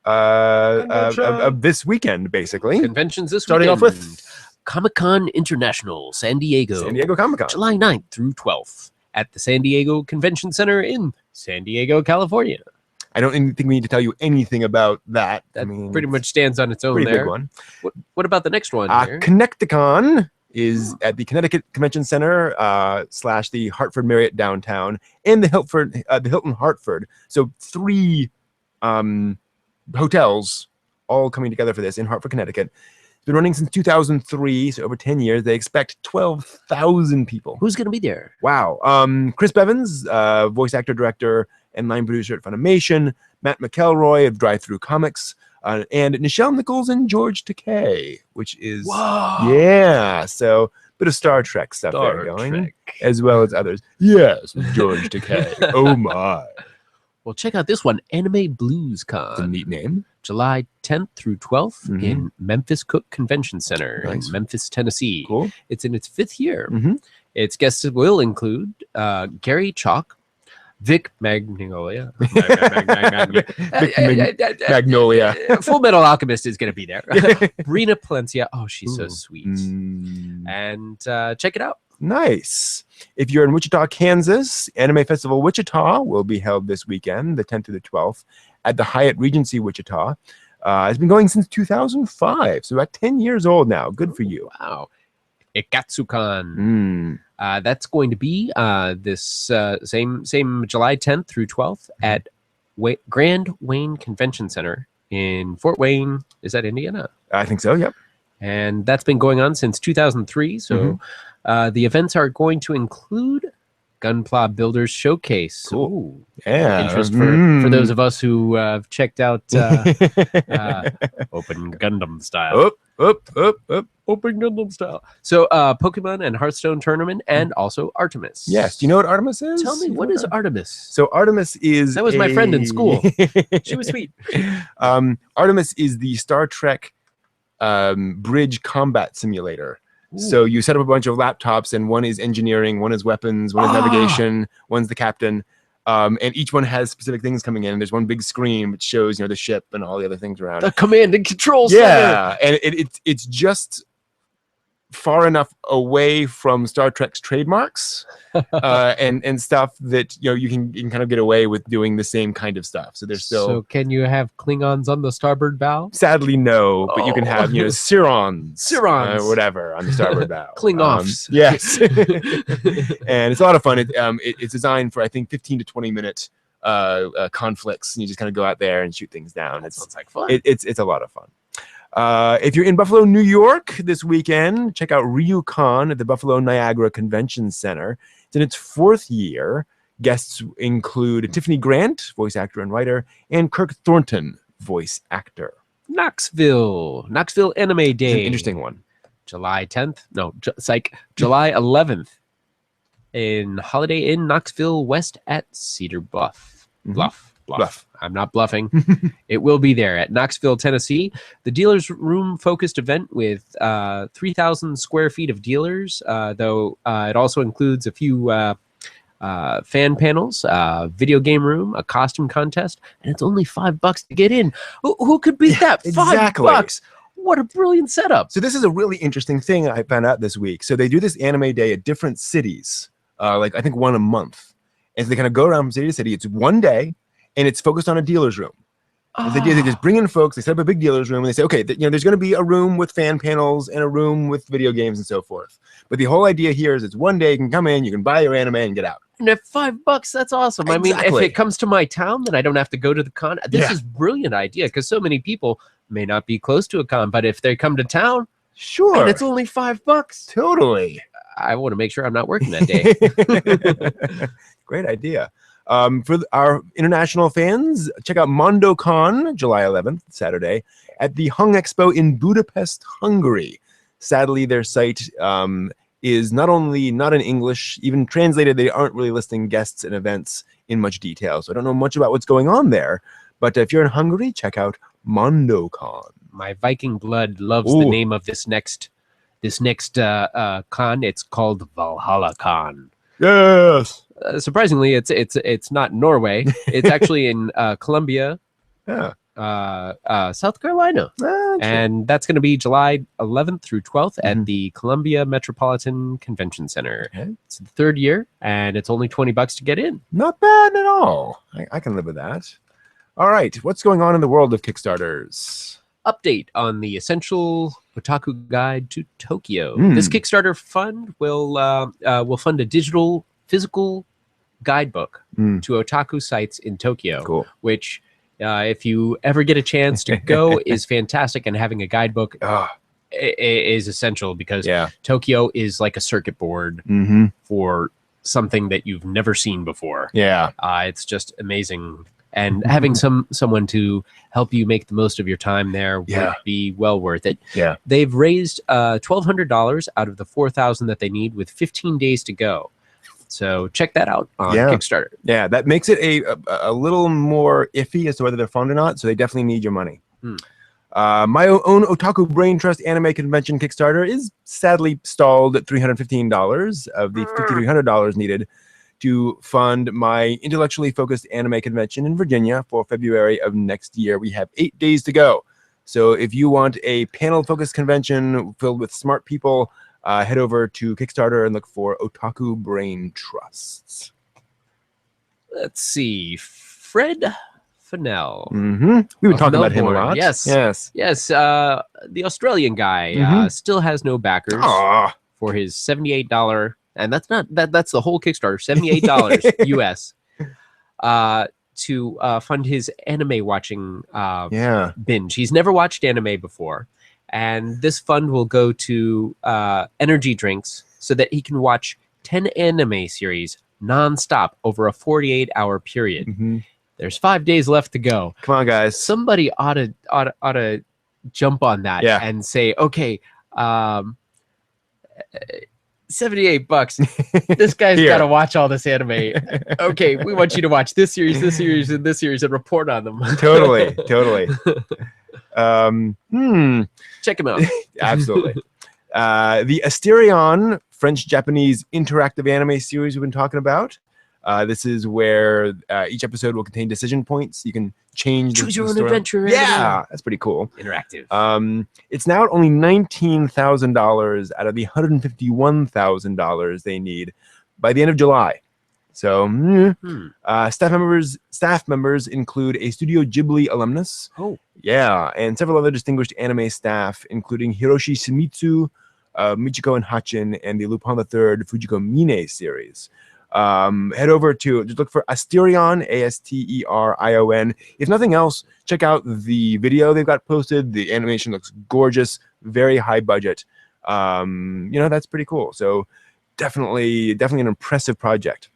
of this weekend, basically. Conventions this starting weekend. Off with Comic-Con International, San Diego Comic-Con, July 9th through 12th at the San Diego Convention Center in San Diego, California. I don't think we need to tell you anything about that. That pretty much stands on its own. Pretty there. Big one. What about the next one? Connecticon is at the Connecticut Convention Center / the Hartford Marriott downtown and the Hilton Hartford. So 3 hotels all coming together for this in Hartford, Connecticut. It's been running since 2003, so over 10 years. They expect 12,000 people. Who's going to be there? Wow. Chris Bevins, voice actor, director, and line producer at Funimation. Matt McElroy of Drive Through Comics, and Nichelle Nichols and George Takei, which is so bit of Star Trek stuff there going, as well as others. Yes, with George Takei. Oh my! Well, check out this one, Anime Blues Con. It's a neat name. July 10th through 12th in Memphis Cook Convention Center in Memphis, Tennessee. Cool. It's in its 5th year. Its guests will include Gary Chalk, Vic Magnolia. Magnolia. Full Metal Alchemist is going to be there. Brina Palencia. Oh, she's so sweet. And check it out. Nice. If you're in Wichita, Kansas, Anime Festival Wichita will be held this weekend, the 10th through the 12th, at the Hyatt Regency Wichita. It's been going since 2005, so about 10 years old now. Good for you. Wow. Ikatsukan. That's going to be this same July 10th through 12th at Grand Wayne Convention Center in Fort Wayne. Is that Indiana? I think so, yep. And that's been going on since 2003. So the events are going to include Gunpla Builders Showcase. Cool. Ooh, Yeah. interest for those of us who have checked out Open Gundam Style. Open Gundam Style. So Pokemon and Hearthstone Tournament and also Artemis. Yes. Do you know what Artemis is? Tell me, what is Artemis? So Artemis is... That was my friend in school. She was sweet. Artemis is the Star Trek bridge combat simulator. So you set up a bunch of laptops, and one is engineering, one is weapons, one is navigation, one's the captain, and each one has specific things coming in. There's one big screen which shows, the ship and all the other things around. The command and control center. Yeah, and it's just far enough away from Star Trek's trademarks and stuff that you can kind of get away with doing the same kind of stuff. So there's still. So can you have Klingons on the starboard bow? Sadly, no. But you can have Sirons, whatever on the starboard bow. Klingoffs. Yes, and it's a lot of fun. It's designed for I think 15 to 20 minute conflicts, and you just kind of go out there and shoot things down. That sounds like fun. It's a lot of fun. If you're in Buffalo, New York this weekend, check out RyuCon at the Buffalo Niagara Convention Center. It's in its 4th year. Guests include Tiffany Grant, voice actor and writer, and Kirk Thornton, voice actor. Knoxville Anime Day. It's an interesting one. July 10th. No, July 11th in Holiday Inn, Knoxville West at Cedar Bluff. Bluff. I'm not bluffing. It will be there at Knoxville, Tennessee. The dealer's room focused event with 3,000 square feet of dealers, though it also includes a few fan panels, video game room, a costume contest, and it's only $5 to get in. Who could beat that? Exactly. $5. What a brilliant setup. So this is a really interesting thing I found out this week. So they do this anime day at different cities, like I think one a month. And so they kind of go around from city to city. It's one day. And it's focused on a dealer's room. They just bring in folks. They set up a big dealer's room, and they say, okay, there's going to be a room with fan panels and a room with video games and so forth. But the whole idea here is it's one day you can come in, you can buy your anime and get out. And at $5, that's awesome. Exactly. I mean, if it comes to my town, then I don't have to go to the con. This is a brilliant idea because so many people may not be close to a con, but if they come to town, sure, and it's only $5. Totally. I want to make sure I'm not working that day. Great idea. For our international fans, check out MondoCon, July 11th, Saturday, at the Hung Expo in Budapest, Hungary. Sadly, their site is not in English, even translated, they aren't really listing guests and events in much detail. So I don't know much about what's going on there. But if you're in Hungary, check out MondoCon. My Viking blood loves the name of this next con. It's called Valhalla Con. Yes. Surprisingly, it's not Norway. It's actually in Columbia, South Carolina, and that's going to be July 11th through 12th at the Columbia Metropolitan Convention Center. Okay. It's the 3rd year, and it's only $20 to get in. Not bad at all. I can live with that. All right, what's going on in the world of Kickstarters? Update on the Essential Otaku Guide to Tokyo. This Kickstarter fund will fund a digital physical guidebook to otaku sites in Tokyo, which if you ever get a chance to go is fantastic, and having a guidebook is essential because Tokyo is like a circuit board for something that you've never seen before. It's just amazing and having someone to help you make the most of your time there would be well worth it. Yeah. They've raised $1,200 out of the $4,000 that they need with 15 days to go. So check that out on Kickstarter. Yeah, that makes it a little more iffy as to whether they're fun or not. So they definitely need your money. My own Otaku Brain Trust anime convention Kickstarter is sadly stalled at $315 of the $5,300 needed to fund my intellectually focused anime convention in Virginia for February of next year. We have 8 days to go. So if you want a panel-focused convention filled with smart people, head over to Kickstarter and look for Otaku Brain Trusts. Let's see. Fred Fennell. We've been talking about him a lot. Yes. The Australian guy still has no backers for his $78, and that's the whole Kickstarter, $78 US, to fund his anime watching binge. He's never watched anime before, and this fund will go to energy drinks so that he can watch 10 anime series nonstop over a 48-hour period. There's 5 days left to go. Come on, guys. Somebody ought to jump on that and say, okay, $78. This guy's got to watch all this anime. Okay, we want you to watch this series, and this series, and report on them. Totally. Check him out. Absolutely. The Asterion French-Japanese interactive anime series we've been talking about. This is where each episode will contain decision points. You can choose your own adventure. Yeah, that's pretty cool. Interactive. It's now at only $19,000 out of the $151,000 they need by the end of July. So staff members include a Studio Ghibli alumnus. And several other distinguished anime staff, including Hiroshi Shimizu, Michiko and Hachin, and the Lupin the Third Fujiko Mine series. Head over to just look for Asterion, Asterion. If nothing else, check out the video they've got posted. The animation looks gorgeous, very high budget. That's pretty cool. So definitely an impressive project.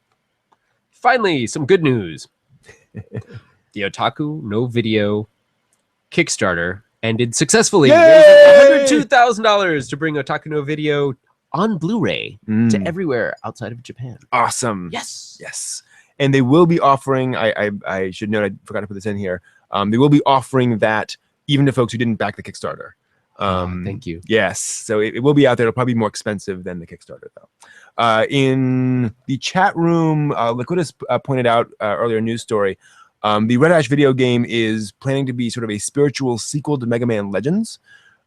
Finally, some good news. The Otaku No Video Kickstarter ended successfully. $102,000 to bring Otaku No Video on Blu-ray to everywhere outside of Japan. Awesome. Yes. And they will be offering, I should note, I forgot to put this in here. They will be offering that even to folks who didn't back the Kickstarter. Thank you. Yes. So it will be out there. It'll probably be more expensive than the Kickstarter, though. In the chat room, Liquidus pointed out earlier news story. The Red Ash video game is planning to be sort of a spiritual sequel to Mega Man Legends.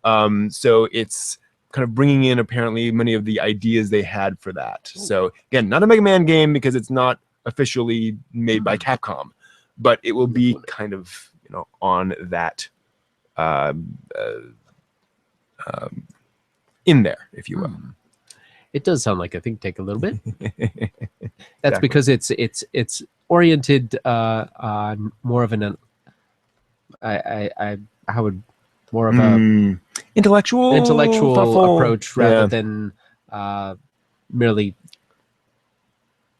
So it's kind of bringing in apparently many of the ideas they had for that. So again, not a Mega Man game because it's not officially made by Capcom, but it will be kind of on that in there, if you will. It does sound like a think tank a little bit. That's because it's oriented on more of an more of a intellectual thoughtful approach rather than merely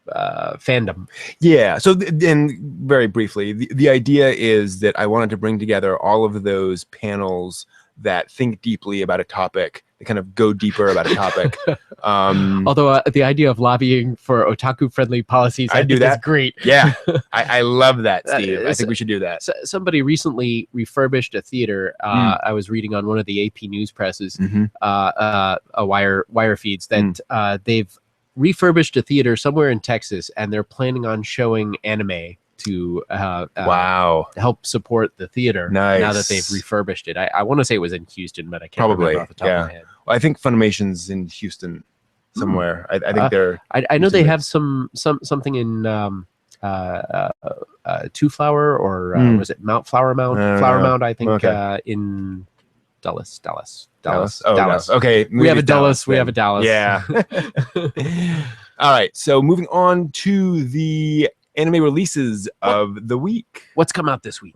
fandom. Yeah. So then very briefly, the idea is that I wanted to bring together all of those panels that think deeply about a topic, that kind of go deeper about a topic. Although the idea of lobbying for otaku-friendly policies, I think is great. Yeah, I love that, Steve. I think we should do that. Somebody recently refurbished a theater. I was reading on one of the AP news presses, wire feeds, that they've refurbished a theater somewhere in Texas, and they're planning on showing anime to help support the theater. Nice. Now that they've refurbished it. I want to say it was in Houston, but I can't remember off the top of my head. Well, I think Funimation's in Houston somewhere. I think they're I know they have something in Two Flower, or was it Mount Flower Mound? Flower Mound, I think, in Dallas. Dallas. Okay, we have a Dallas. We have a Dallas. Yeah. All right. So moving on to the anime releases of the week. What's come out this week?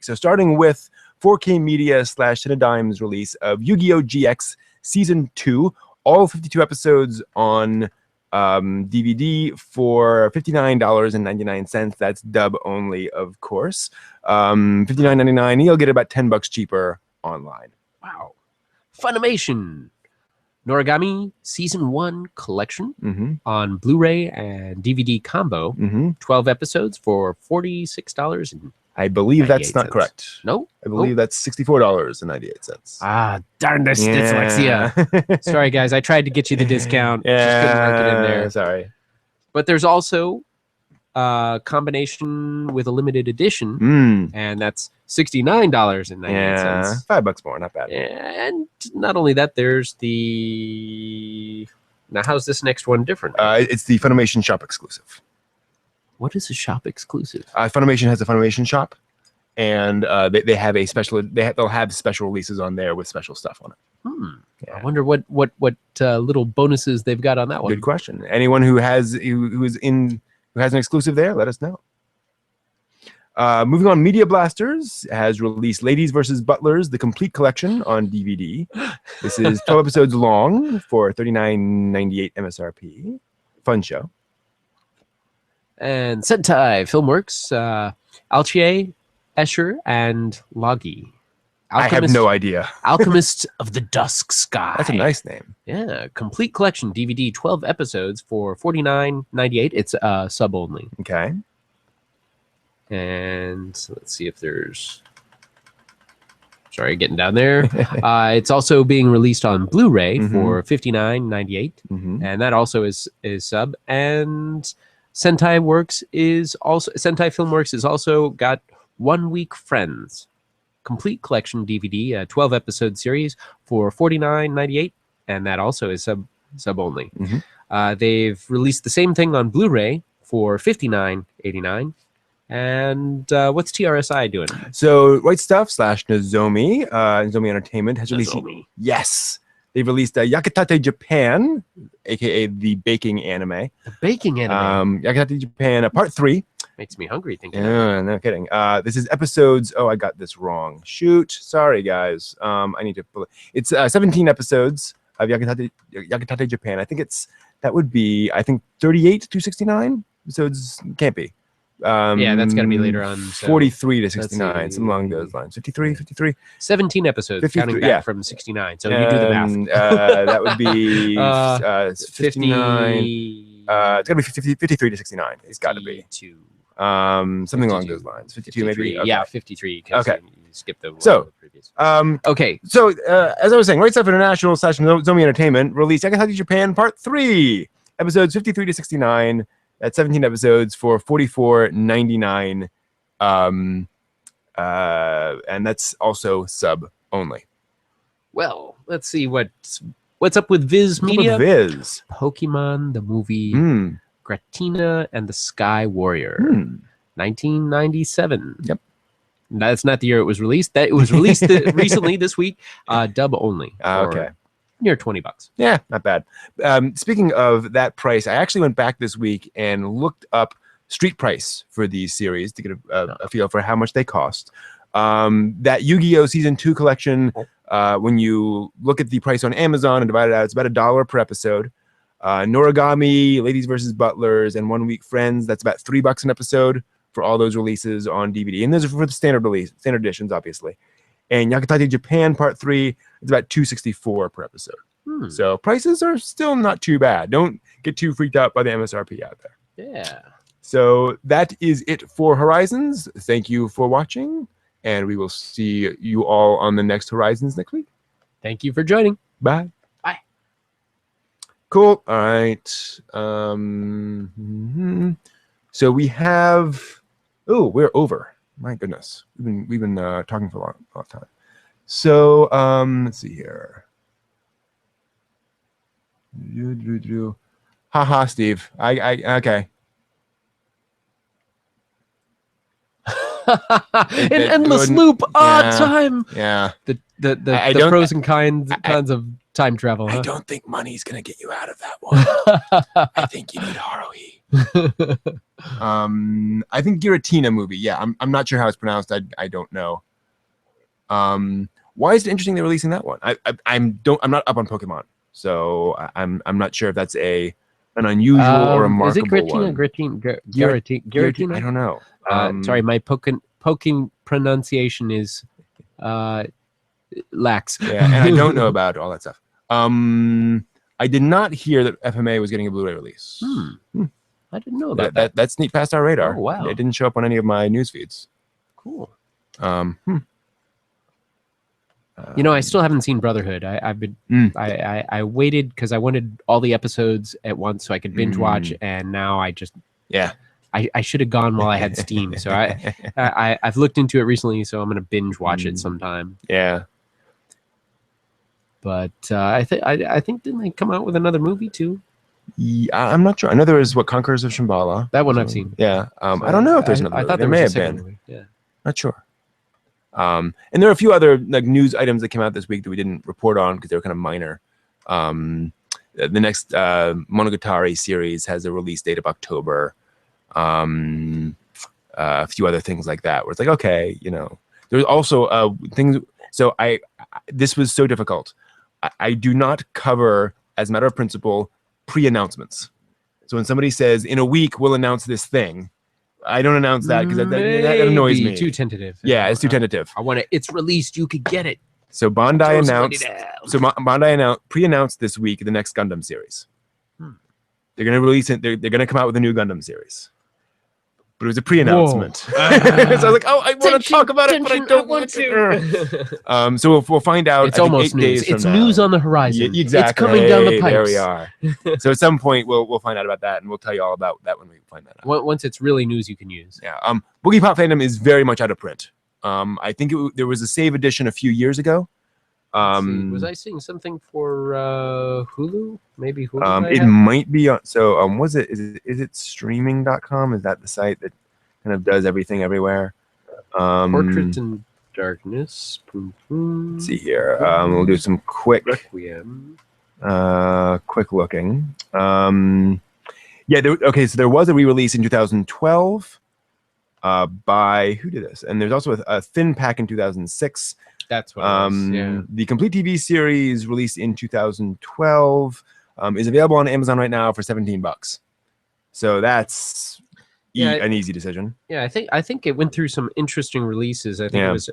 So starting with 4K Media / Cinedime's release of Yu-Gi-Oh! GX Season 2, all 52 episodes on DVD for $59.99. That's dub only, of course. $59.99. You'll get it about $10 cheaper online. Wow. Funimation. Noragami Season 1 Collection on Blu-ray and DVD combo. 12 episodes for $46. I believe that's not correct. No? I believe that's $64.98. Ah, darn this dyslexia. Sorry, guys. I tried to get you the discount. Just couldn't work it in there. Sorry. But there's also a combination with a limited edition, and that's $69.98. Yeah, $5 more, not bad. And not only that, there's the... Now, how's this next one different? It's the Funimation Shop exclusive. What is a shop exclusive? Funimation has a Funimation Shop, and they have a special. They'll have special releases on there with special stuff on it. Yeah. I wonder what little bonuses they've got on that one. Good question. Anyone who has an exclusive there, let us know. Moving on, Media Blasters has released Ladies vs. Butlers, the complete collection on DVD. This is 12 episodes long for $39.98 MSRP. Fun show. And Sentai Filmworks, Alchie, Escher, and Logi. I have no idea. Alchemist of the Dusk Sky. That's a nice name. Yeah, complete collection DVD, 12 episodes for $49.98. It's sub only. Okay. And let's see if there's... Sorry, getting down there. It's also being released on Blu-ray for $59.98, and that also is sub. And Sentai Filmworks is also got 1 Week Friends, complete collection DVD, a 12 episode series for $49.98, and that also is sub only. They've released the same thing on Blu-ray for $59.89. And what's TRSI doing? So Right Stuff / Nozomi, Nozomi Entertainment has released. Yes, they've released Yakitate Japan, aka the baking anime. The baking anime. Yakitate Japan, Part 3. Makes me hungry thinking. Yeah, no kidding. This is episodes. Oh, I got this wrong. Shoot, sorry guys. I need to pull it. It's 17 episodes of Yakitate Japan. I think that would be 38 to 69 episodes. Can't be. Yeah, that's got to be later on. So 43 to 69, something along those lines. 53. 17 episodes, counting back from 69. So you do the math. That would be 59. It's got to be 53 to 69. It's got to be. Something 52. Along those lines. 52 maybe. Okay. Yeah, 53. Okay. You skip the previous. Okay. So as I was saying, Right Stuff International / Nozomi Entertainment released Yakitate Japan Part 3, episodes 53 to 69. That's 17 episodes for $44.99, and that's also sub only. Well, let's see what's up with Viz Media. Viz. Pokemon the movie, Gratina and the Sky Warrior, 1997. Yep. That's not the year it was released. That it was released recently this week, dub only. Okay. Near $20. Yeah, not bad. Speaking of that price, I actually went back this week and looked up street price for these series to get a feel for how much they cost. That Yu-Gi-Oh! Season 2 collection, when you look at the price on Amazon and divide it out, it's about $1 per episode. Noragami, Ladies vs. Butlers, and 1 Week Friends, that's about $3 an episode for all those releases on DVD. And those are for the standard editions, obviously. And Yakitate Japan Part 3, it's about $264 per episode. So prices are still not too bad. Don't get too freaked out by the MSRP out there. Yeah. So that is it for Horizons. Thank you for watching, and we will see you all on the next Horizons next week. Thank you for joining. Bye. Bye. Cool. All right. So we have... Oh, we're over. My goodness, we've been talking for a long time. So let's see here. Haha, Steve. I okay. An endless loop. Time. Yeah. The pros and cons of time travel. I don't think money's gonna get you out of that one. I think you need Haruhi. I think Giratina movie. Yeah, I'm not sure how it's pronounced. I don't know. Why is it interesting they're releasing that one? I'm not up on Pokemon, so I'm not sure if that's a an unusual or Is it remarkable Giratina? one. Giratina? I don't know. Sorry, my poking pronunciation is lax. Yeah, and I don't know about all that stuff. I did not hear that FMA was getting a Blu-ray release. I didn't know about that. That's neat past our radar. Oh, wow. It didn't show up on any of my news feeds. Cool. I still haven't seen Brotherhood. I've been I waited because I wanted all the episodes at once so I could binge watch, and now I just I should have gone while I had Steam. So I've looked into it recently, so I'm gonna binge watch it sometime. Yeah. But I think didn't they come out with another movie too? Yeah, I'm not sure. I know there was Conquerors of Shambhala. That one I've seen. Yeah. I don't know if there's another. I thought there may have been. Movie. Yeah. Not sure. And there are a few other like news items that came out this week that we didn't report on because they were kind of minor. The next Monogatari series has a release date of October. A few other things like that where it's like, okay, there's also things. So this was so difficult. I do not cover, as a matter of principle, pre-announcements. So when somebody says in a week we'll announce this thing, I don't announce that because that annoys me. Too tentative. Yeah, it's too tentative. I want it. It's released. You could get it. So Bandai announced. So Bandai pre-announced this week the next Gundam series. They're going to release it. They're going to come out with a new Gundam series. But it was a pre-announcement. So I was like, oh, I want to talk about it, but I don't want to. So we'll find out. It's almost 8 news. Days it's news on the horizon. Yeah, exactly. It's coming down the pipes. There we are. So at some point we'll find out about that, and we'll tell you all about that when we find that out. Once it's really news you can use. Yeah. Boogiepop Phantom is very much out of print. I think there was a save edition a few years ago. Was I seeing something for Hulu? Maybe Hulu. It might be on. So was it? Is it streaming.com? Is that the site that kind of does everything everywhere? Portraits in Darkness. Let's see here. We'll do some quick. Requiem. Quick looking. Yeah. Okay. So there was a re-release in 2012 by who did this? And there's also a thin pack in 2006. That's what it was. Yeah. The complete TV series released in 2012 is available on Amazon right now for $17. So that's an easy decision. Yeah, I think it went through some interesting releases. I think it was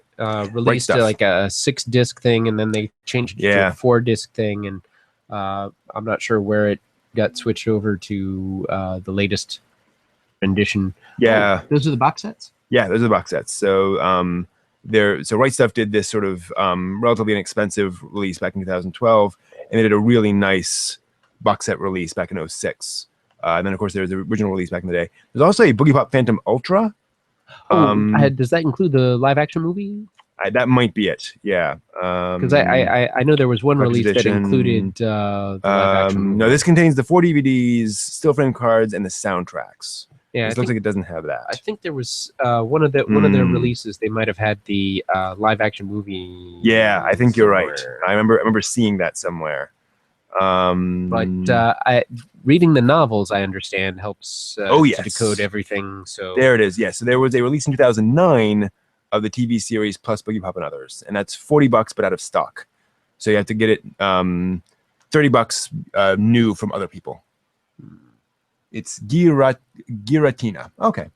released to like a 6-disc thing, and then they changed it to a 4-disc thing, and I'm not sure where it got switched over to the latest rendition. Yeah, those are the box sets. Yeah, those are the box sets. So so Right Stuff did this sort of relatively inexpensive release back in 2012, and they did a really nice box set release back in 2006. And then of course there's the original release back in the day. There's also a Boogiepop Phantom Ultra. Does that include the live action movie? That might be it. Yeah. Because I know there was one release that included the live action movie. No, this contains the 4 DVDs, still frame cards, and the soundtracks. Yeah, it looks like it doesn't have that. I think there was one of their releases. They might have had the live action movie. Yeah, I think you're right. I remember seeing that somewhere. But reading the novels, I understand, helps to decode everything. So there it is. Yeah, so there was a release in 2009 of the TV series plus Boogiepop and others, and that's $40, but out of stock. So you have to get it $30 new from other people. It's Giratina. Okay.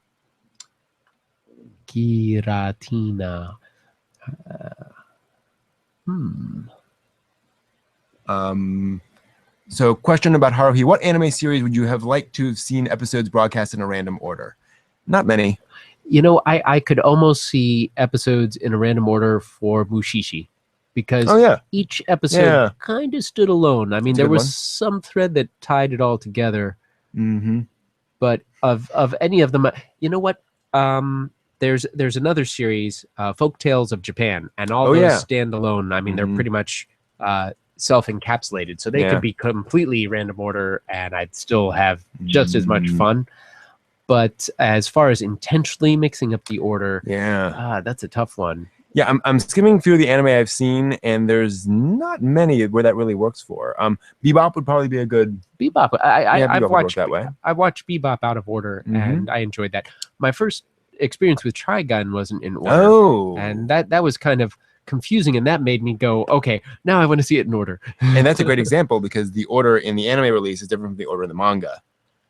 Giratina. So question about Haruhi. What anime series would you have liked to have seen episodes broadcast in a random order? Not many. I could almost see episodes in a random order for Mushishi. Because each episode kind of stood alone. I mean, there was some thread that tied it all together. Mm-hmm. But of any of them, you know what? There's another series, Folk Tales of Japan, and all those stand alone. I mean, they're pretty much self-encapsulated, so they could be completely random order, and I'd still have just as much fun. But as far as intentionally mixing up the order, that's a tough one. Yeah, I'm skimming through the anime I've seen, and there's not many where that really works for. Bebop would probably be a good. Bebop. I've watched that way. I watched Bebop out of order, and I enjoyed that. My first experience with Trigun wasn't in order, and that was kind of confusing, and that made me go, okay, now I want to see it in order. And that's a great example because the order in the anime release is different from the order in the manga.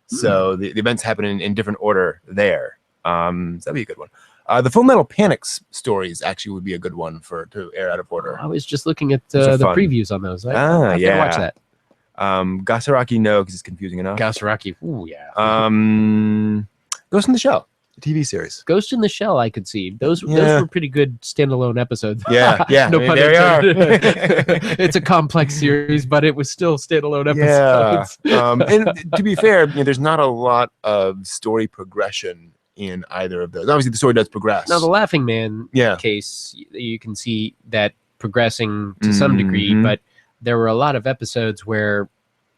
So the events happen in different order there. So that'd be a good one. The Full Metal Panic's stories actually would be a good one to air out of order. I was just looking at Those are the fun. previews on those. I have to watch that. Gasaraki no, because it's confusing enough. Gasaraki, ooh, yeah. Ghost in the Shell, the TV series. Ghost in the Shell, I could see. Those were pretty good standalone episodes. Yeah. No pun intended. There you are. It's a complex series, but it was still standalone episodes. And to be fair, there's not a lot of story progression in either of those. Obviously, the story does progress. Now, the Laughing Man case, you can see that progressing to some degree, but there were a lot of episodes where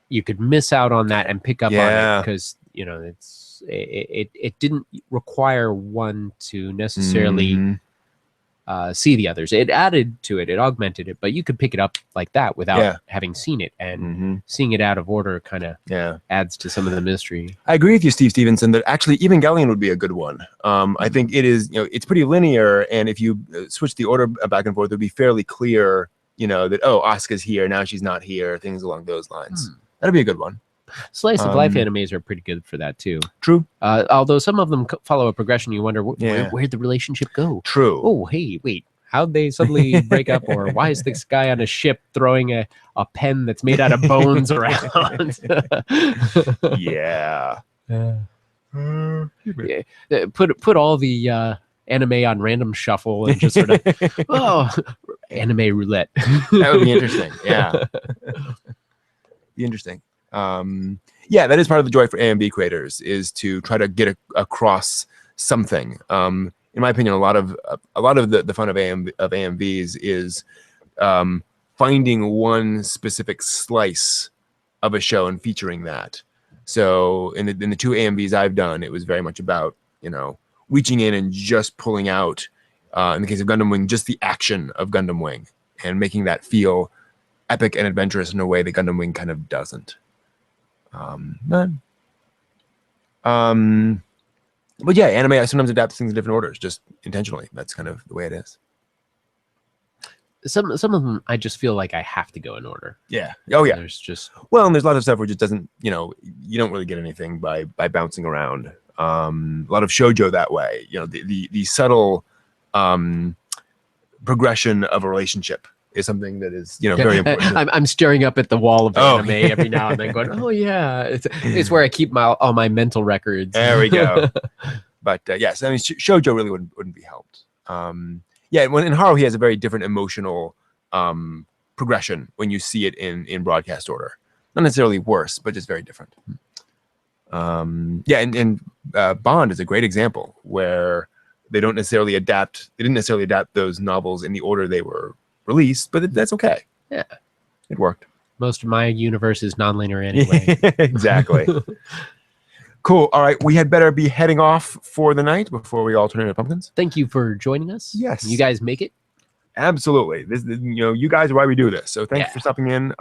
you could miss out on that and pick up on it because it didn't require one to necessarily see the others. It added to it, it augmented it, but you could pick it up like that without having seen it, and seeing it out of order kind of adds to some of the mystery. I agree with you, Steve Stevenson, that actually Evangelion would be a good one. I think it is, it's pretty linear, and if you switch the order back and forth, it would be fairly clear, that, oh, Asuka's here, now she's not here, things along those lines. That'd be a good one. Slice of life animes are pretty good for that too. True. Although some of them follow a progression, you wonder where'd the relationship go? True. Oh, hey, wait, how'd they suddenly break up? Or why is this guy on a ship throwing a pen that's made out of bones around? Yeah. Put all the anime on random shuffle and just sort of anime roulette. That would be interesting. Yeah. Be interesting. That is part of the joy for AMV creators, is to try to get across something. In my opinion, a lot of the fun of AMVs is finding one specific slice of a show and featuring that. So in the two AMVs I've done, it was very much about reaching in and just pulling out, in the case of Gundam Wing, just the action of Gundam Wing and making that feel epic and adventurous in a way that Gundam Wing kind of doesn't. But yeah, anime sometimes adapts things in different orders, just intentionally. That's kind of the way it is. Some of them, I just feel like I have to go in order. Yeah. Oh yeah. There's just and there's a lot of stuff where it just doesn't. You don't really get anything by bouncing around. A lot of shoujo that way. The subtle progression of a relationship is something that is very important. I'm staring up at the wall of anime every now and then, going, "Oh yeah," it's where I keep all my mental records. There we go. But yes, I mean, shoujo really wouldn't be helped. When in Haruhi has a very different emotional progression when you see it in broadcast order. Not necessarily worse, but just very different. Bond is a great example where they didn't necessarily adapt those novels in the order they were released, but that's okay. Yeah, it worked. Most of my universe is non-linear anyway. Exactly. Cool. All right, we had better be heading off for the night before we all turn into pumpkins. Thank you for joining us. Yes, you guys make it. Absolutely. This, you guys are why we do this. So thanks for stopping in.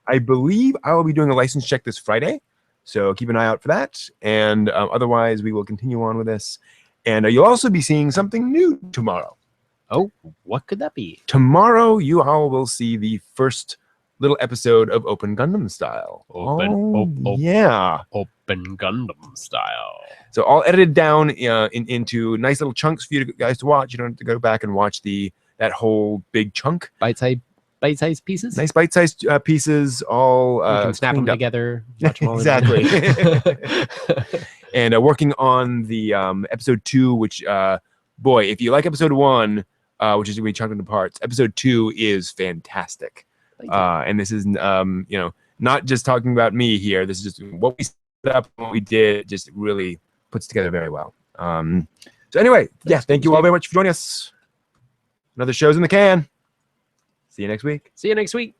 I believe I will be doing a license check this Friday, so keep an eye out for that. And otherwise, we will continue on with this. And you'll also be seeing something new tomorrow. Oh, what could that be? Tomorrow, you all will see the first little episode of Open Gundam Style. Open Gundam Style. So all edited down into nice little chunks for you guys to watch. You don't have to go back and watch that whole big chunk. Bite-sized pieces? Nice bite-sized pieces, all you can snap them together. Watch them all exactly. And working on the episode 2, which, boy, if you like episode 1, which is going to be chunked into parts, episode 2 is fantastic. And this is, not just talking about me here. This is just what we set up, what we did, just really puts together very well. So anyway, thank you all very much for joining us. Another show's in the can. See you next week.